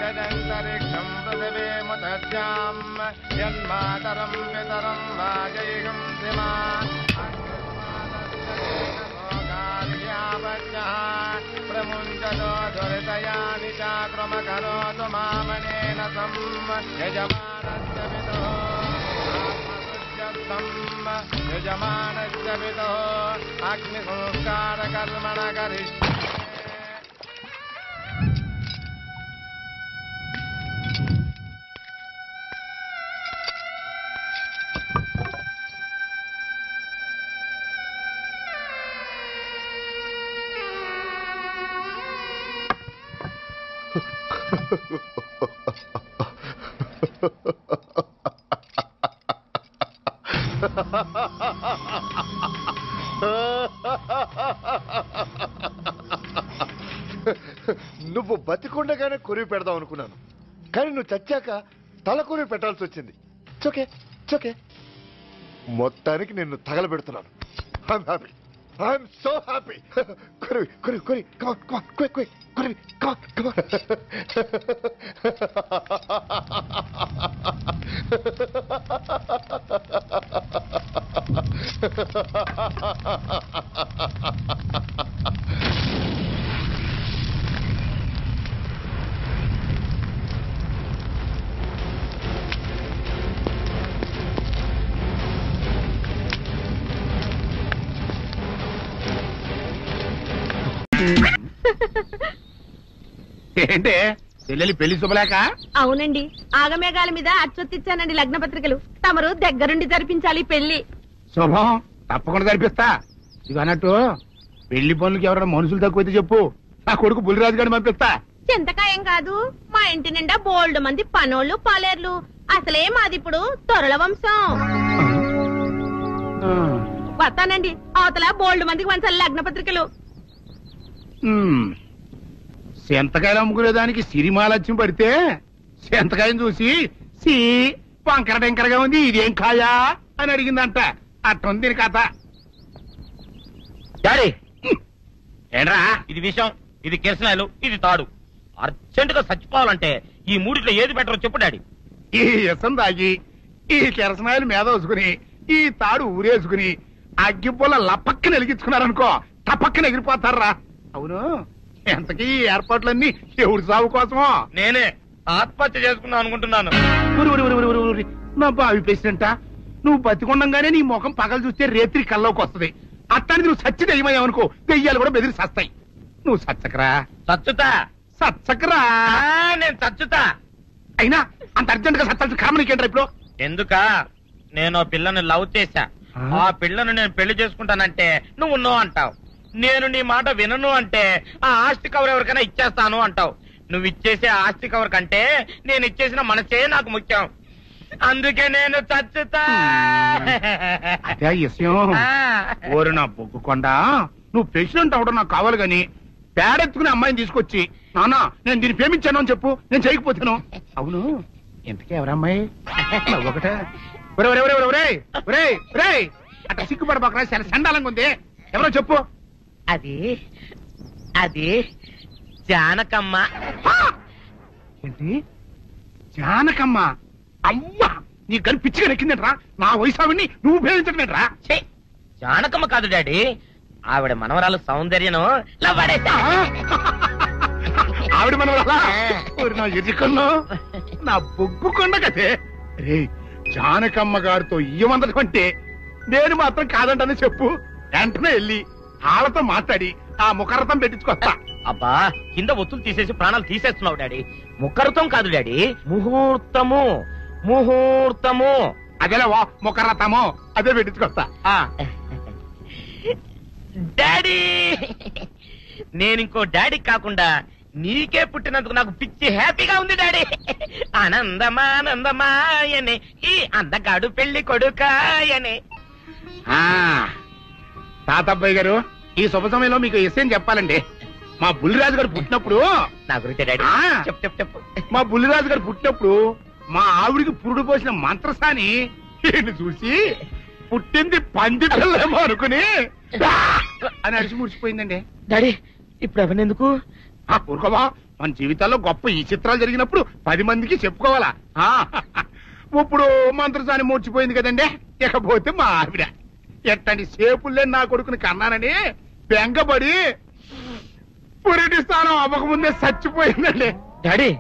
యదంతరిక్షం పృథివీముదస్యాం యన్మాతరం పితరం వాజయిగం శ్రీమా ప్రముంచతో దురితయాని చాక్రమకరోతు మామనేన సం యజమానస్య పితో యజమానస్య పితో అగ్ని సంస్కార కర్మణ కరిష్యే. నువ్వు బతికుండగానే కొరివి పెడదాం అనుకున్నాను, కానీ నువ్వు చచ్చాక తల కొరివి పెట్టాల్సి వచ్చింది. చోకే చోకే మొత్తానికి నిన్ను తగలబెడుతున్నాను. I'm happy, I'm so happy. కొరివి కొరివి కొరి కమాన్ కమాన్ క్విక్ క్విక్ కొరివి కమాన్ కమాన్. ఏంటే చెల్లెలి పెళ్లి శుభలేక? అవునండి, ఆగమేఘాల మీద అచ్చొత్తిచ్చానండి లగ్న పత్రికలు. తమరు దగ్గరుండి జరిపించాలి పెళ్లి. శుభం, తప్పకుండా జరిపిస్తా. ఇవి అన్నట్టు పెళ్లి పనులకి ఎవరైనా మనుషులు తక్కువైతే చెప్పు, నా కొడుకు బుల్లిరాజు గారిని పంపిస్తా. చింతకాయం కాదు, మా ఇంటి నిండా బోల్డ్ మంది పనోళ్ళు పాలేర్లు. అసలే మాది ఇప్పుడు తొరల వంశం. వస్తానండి, అవతల బోల్డ్ మందికి వంచాలి లగ్న పత్రికలు. సెంతకాయలు అమ్ముకునేదానికి సిరిమాలత్యం పడితే సెంతకాయని చూసి సి వంకర టెంకరగా ఉంది, ఇదేం కాయా అని అడిగిందంట. అట్టుంది దీని కథ. డాడీ ఏంట్రా ఇది విషయం, ఇది కిరసనాయలు, ఇది తాడు. అర్జెంట్ గా చచ్చిపోవాలంటే ఈ మూడిట్లో ఏది బెటర్ చెప్పు డాడీ. ఈ ఇసం తాగి ఈ కిరసనాయలు మీద వేసుకుని ఈ తాడు ఊరేసుకుని అగ్గిపూల లపక్కన వెలిగించుకున్నారనుకో టపక్కన ఎగిరిపోతారా. అవును, ఎంతకీ ఈ ఏర్పాట్లన్నీ ఎవరి సాగు కోసమో? నేనే ఆత్మహత్య చేసుకున్నాను అనుకుంటున్నాను. నా బావి ప్రెసిడెంట, నువ్వు బతికొండంగానే నీ ముఖం పగలు చూస్తే రేత్రి కల్లోకి వస్తుంది. అట్టానికి నువ్వు సచ్చి దెయ్యమయ్యావనుకో దెయ్యాలు కూడా బెదిరి సస్తాయి. నువ్వు సచ్చకరా. చచ్చుతా సచ్చకరా. నేను చచ్చుతా. అయినా అంత అర్జెంట్ గా సచ్చాల్సిన కర్మ నీకేంట్రా ఇప్పుడు? ఎందుక నేను పిల్లని లవ్ చేశా, ఆ పిల్లను నేను పెళ్లి చేసుకుంటానంటే నువ్వు నో అంటావు. నేను నీ మాట వినను అంటే ఆ ఆస్తి కవర్ ఎవరికైనా ఇచ్చేస్తాను అంటావు. నువ్వు ఇచ్చేసే ఆస్తి కవర్ కంటే నేను ఇచ్చేసిన మనసే నాకు ముఖ్యం. అందుకే నేను చచ్చుతా. అదే విషయం. ఓరు నా బొగ్గుకొండ, నువ్వు ప్రెసిడెంట్ అవడం నాకు కావాలి గాని పేడెత్తుకునే అమ్మాయిని తీసుకొచ్చి నానా నేను దీన్ని ప్రేమించాను అని చెప్పు, నేను చేయకపోతాను. అవును, ఇంతకీ ఎవరమ్మాయి? ఒకటే అట్లా సిగ్గుపడబాకరా, చాలా సండాలంగా ఉంది. ఎవరో చెప్పు. అది అది జానకమ్మ. ఏంటి జానకమ్మ? అమ్మా, నీ గని పిచ్చిగా నెక్కిందంట్రా. నా వయసావిని నువ్వు ప్రేమించట్లేట్రా. జానకమ్మ కాదు డాడీ, ఆవిడ మనవరాలు సౌందర్యను ఆవిడ మనవరాలా? నా ఎదుకల్లో నా బొగ్గు కొండ కదే. రే, జానకమ్మ గారితో ఇయ్యమందడం అంటే నేను మాత్రం కాదంటని చెప్పు. వెంటనే వెళ్ళి వాళ్ళతో మాట్లాడి ఆ ముఖరథం పెట్టించుకొస్తా. అబ్బా, కింద ఒత్తులు తీసేసి ప్రాణాలు తీసేస్తున్నావు డాడీ. ముఖరథం కాదు డాడీ, ముహూర్తము. ముహూర్తము అదేలా వా, ముఖరథము అదే పెట్టించుకొస్తా. డాడీ, నేను ఇంకో డాడీ కాకుండా నీకే పుట్టినందుకు నాకు పిచ్చి హ్యాపీగా ఉంది డాడీ. ఆనందమానందమాయనే ఈ అందగాడు పెళ్లి కొడుకాయనే. తాతబ్బాయి గారు, ఈ శుభ సమయంలో మీకు విషయం చెప్పాలండి. మా బుల్లిరాజు గారు పుట్టినప్పుడు నా గురించి డాడీ చెప్పు. మా బుల్లిరాజు గారు పుట్టినప్పుడు మా ఆవిడికి పురుడు పోసిన మంత్రసాని చూసి పుట్టింది పంది పిల్లేమో అనుకుని అని అడిచి ముడిచిపోయిందండి. డాడీ ఇప్పుడు ఎవరినెందుకు ఊరుకోవా, మన జీవితాల్లో గొప్ప ఈ చిత్రాలు జరిగినప్పుడు 10 మందికి చెప్పుకోవాలా. ఇప్పుడు మంత్రసాని మూర్చిపోయింది కదండి. ఇకపోతే మా ఆవిడ ఎట్టండి సేపుల్లే నా కొడుకుని కన్నానని బెంగపడి పురిటి స్థానం అవ్వకముందే చచ్చిపోయిందండి. డాడీ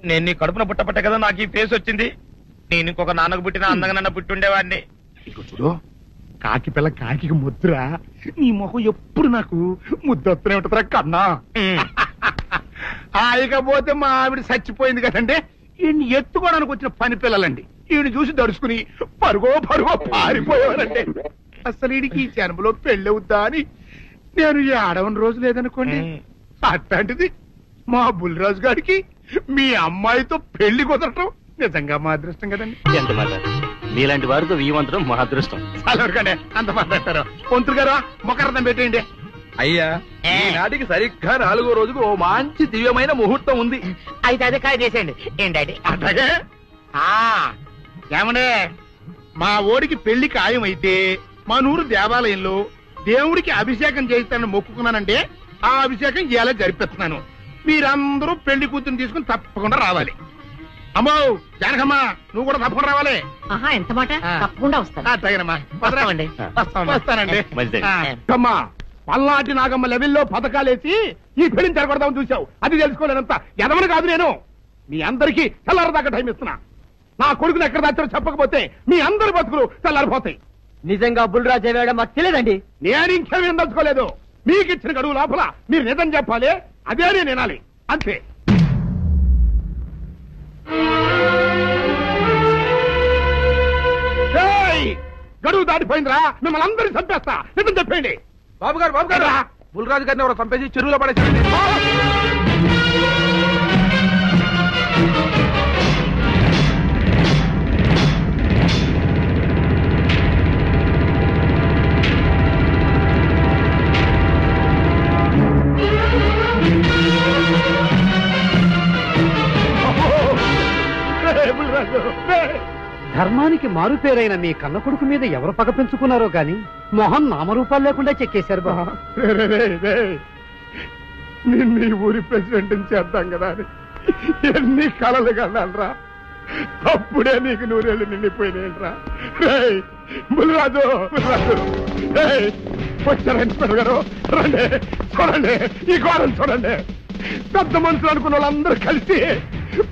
నేను నీ కడుపున పుట్టపట్ట కదా నాకు ఈ ఫేస్ వచ్చింది. నేను ఇంకొక నాన్నకు పుట్టిన అందంగా నన్ను పుట్టుండేవాడిని. ఇక చూడు, కాకి పిల్ల కాకి ముద్ర, నీ మొహం ఎప్పుడు నాకు ముద్దొత్తనే ఉంటుందిరా కన్నా. ఇకపోతే మా ఆవిడ చచ్చిపోయింది కదండి. ఈయన్ని ఎత్తుకోవడానికి వచ్చిన పని పిల్లలండి ఈయన చూసి దడుచుకుని పరుగో పారిపోయేవారండి. అసలు ఈడికి ఈ జన్మలో పెళ్ళవుద్దా అని నేను ఈ ఆడవని రోజు లేదనుకోండి. అట్లాంటిది మా బుల్లిరాజు గారికి మీ అమ్మాయితో పెళ్లి కుదరటం నిజంగా మా అదృష్టం కదండి. ఎంత మాట, మీలాంటి వారితో వీయమంతరం మా అదృష్టం. చాలవరకండి, అంత మాట్లాడతారు. పొంతులు గారు మొకరదం పెట్టేయండి. అయ్యా ఈనాటికి సరిగ్గా 4వ రోజుకు ఓ మంచి దివ్యమైన ముహూర్తం ఉంది. అయితే అదే కాయ చేసేయండి. ఏంటండి అట్లాగే ఏమండే, మా ఓడికి పెళ్లి ఖాయం అయితే మా నూరు దేవాలయంలో దేవుడికి అభిషేకం చేయిస్తానని మొక్కుకున్నానంటే ఆ అభిషేకం ఇలా జరిపిస్తున్నాను. మీరందరూ పెళ్లి కూతురు తీసుకుని తప్పకుండా రావాలి. అమ్మో జానకమ్మ, నువ్వు కూడా తప్పకుండా రావాలి. ఎంత మాట, తప్పకుండా వస్తాను. అట్లాగేనమ్మా, వస్తానండి. అమ్మా, పల్నాటి నాగమ్మ లెవెల్లో పథకాలేసి ఈ పెళ్లిని జరగొడదామని చూసావు. అది తెలుసుకోలేనంత ఎదవని కాదు నేను. మీ అందరికీ తెల్లారదాకా టైం ఇస్తున్నా. నా కొడుకుని ఎక్కడ దాచారో చెప్పకపోతే మీ అందరి బతుకులు తెల్లారిపోతాయి. నిజంగా బుల్రాజ్ అయ్యాడో మాకు తెలియదండి. నేను ఇంకేమీ దలుచుకోలేదు. మీకు ఇచ్చిన గడువు లోపల మీరు నిజం చెప్పాలి, అదే నేను వినాలి, అంతే. గడువు దాటిపోయిందిరా, మిమ్మల్ని అందరినీ చంపేస్తా. నిజం చెప్పండి. బాబు గారు బుల్రాజు గారిని ఎవరో చంపేసి చెరువులో పడేసి. ధర్మానికి మారుపేరైన మీ కన్న కొడుకు మీద ఎవరు పగ పెంచుకున్నారో గాని మొహం నామరూపాలు లేకుండా చెక్కేశారు బాబా. నిన్ను ఈ ఊరి ప్రెసిడెంట్ చేద్దాం కదా అని ఎన్ని కలలు కన్నారా. అప్పుడే నీకు 100 ఏళ్ళు నిండిపోయినాయిరా. బుల్రాజు వచ్చారండి పెద్దగారు, రండి చూడండి, ఈ ఘోరం చూడండి. పెద్ద మనుషులు అనుకున్న వాళ్ళందరూ కలిసి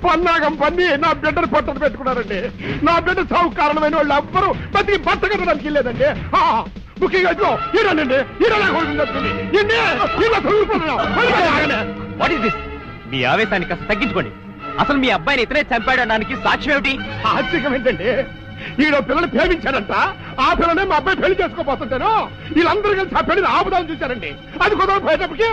పన్నాగం పన్ని నా బిడ్డను పట్టలు పెట్టుకున్నారండి. నా బిడ్డ సాగు కారణమైన వాళ్ళు ఎవ్వరూ బతికి బట్ట కట్టడానికి వెళ్ళలేదండి. ముఖ్యంగా మీ ఆవేశాన్ని కాస్త తగ్గించుకోండి. అసలు మీ అబ్బాయిని ఇతనే చంపాడడానికి సాక్ష్యం ఏమిటి? సాక్ష్యం ఏంటండి, ఈడో పిల్లలు ప్రేమించాడంట. ఆ పిల్లనే మా అబ్బాయి పెళ్లి చేసుకోపోతుంటాను. వీళ్ళందరూ కలిసి ఆ పెళ్లిని ఆపుదాన్ని చూశారండి. అది కుదరపోయేటప్పటికి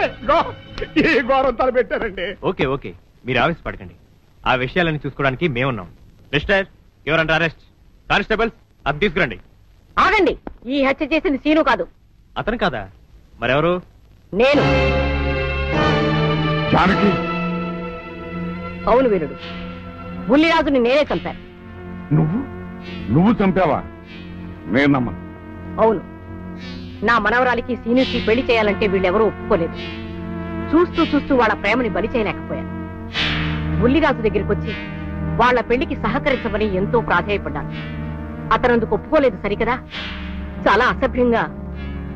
ఈ ఘోరం తలపెట్టారండి. ఓకే మీరు ఆవేశపడకండి. ఆ విషయాలను చూసుకోవడానికి మేమున్నాం. Mister your under arrest. Constables అది తీసుకురండి. ఆగండి, ఈ హత్య చేసింది సీను కాదు. అతను కాదా? మరెవరు? నేను. జానకి. అవును వీరుడు, బుల్లిరాజుని నేనే చంపాను. నువ్వు చంపావా? నేనమ్మా. అవును, నా మనవరాలికి సీనుకి పెళ్లి చేయాలంటే వీళ్ళెవరూ ఒప్పుకోలేదు. చూస్తూ వాళ్ళ ప్రేమని బలి చేయలేకపోయాను. బుల్లిరాజు దగ్గరికి వచ్చి వాళ్ల పెళ్లికి సహకరించమని ఎంతో ప్రాధేయపడ్డాను. అతనందుకు ఒప్పుకోలేదు సరికదా. చాలా అసభ్యంగా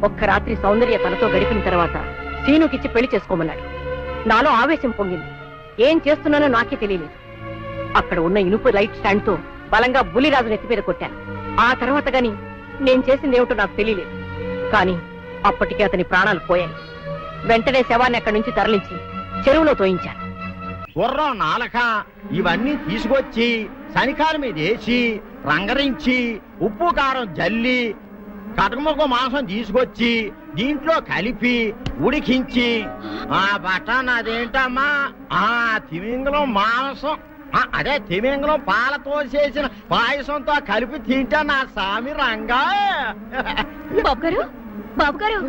ఒక్క రాత్రి సౌందర్య తనతో గడిపిన తర్వాత సీనుకిచ్చి పెళ్లి చేసుకోమన్నాడు. నాలో ఆవేశం పొంగింది. ఏం చేస్తున్నానో నాకే తెలియలేదు. అక్కడ ఉన్న ఇనుప లైట్ స్టాండ్ తో బలంగా బుల్లిరాజు నెత్తి మీద కొట్టాను. ఆ తర్వాత గాని నేను చేసిందేమిటో నాకు తెలియలేదు. కానీ అప్పటికే అతని ప్రాణాలు పోయాయి. వెంటనే శవాన్ని అక్కడి నుంచి తరలించి చెరువులో తోయించాను. గుర్రం నాలక ఇవన్నీ తీసుకొచ్చి శనికాల మీద వేసి రంగరించి ఉప్పు కారం జల్లి కటకముఖ మాంసం తీసుకొచ్చి దీంట్లో కలిపి ఉడికించి ఆ బటన్ అదేంటమ్మా తిమింగలం మాంసం అదే తిమింగలం పాలతో చేసిన పాయసంతో కలిపి తింటా నా సామి రంగా. బాబు గారు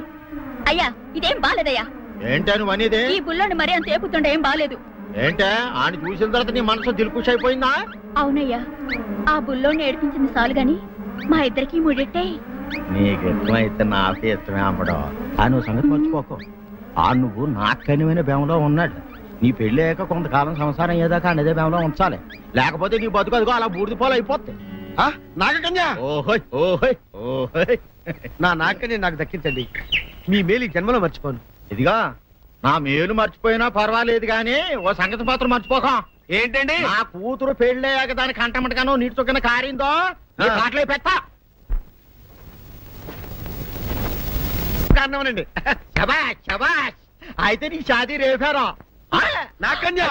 అయ్యా, ఇదేం బాలేదయ్యా. ఏంటని వనిదే? ఈ బుల్లోని మరీ అంత ఏపుతుండే ఏం బాలేదు. ఏంటే ఆయన చూసిన తర్వాత నీ మనసు దిల్కుష్ అయిపోయిందా? అవునయ్యా, ఆ బుల్లోని ఏడిపించింది చాలు గాని మా ఇద్దరికి ముడిట్టే నీకు ఇష్టమైతే నాకే ఇష్టమే అమ్మడం ఆ నువ్వు సంగతి మర్చిపోకు. ఆ నువ్వు నాకు కనివైన బేమలో ఉన్నాడు. నీ పెళ్లి అయ్యాక కొంతకాలం సంసారం ఏదాకా అనేదే బేమలో ఉంచాలి, లేకపోతే నీ బతుకు అదిగో అలా బూడిదిపోలు అయిపోతాయి. నాగకన్యా ఓహోయ్ ఓహోయ్ ఓహోయ్. నా నాగకన్య నాకు దక్కించండి, మీ మేలు ఈ జన్మలో మర్చిపోను. ఇదిగా నా మేలు మర్చిపోయినా పర్వాలేదు గాని ఓ సంగతి మాత్రం మర్చిపోకం. ఏంటండి? నా కూతురు పెళ్ళయ్యాక దాని కంటమటగానో నీటి చొక్కన కారిందో కాట్లే పెట్టా కారణమనండి. శబాష్ శబాష్. అయితే నీ షాదీ రేపారా నాకన్యా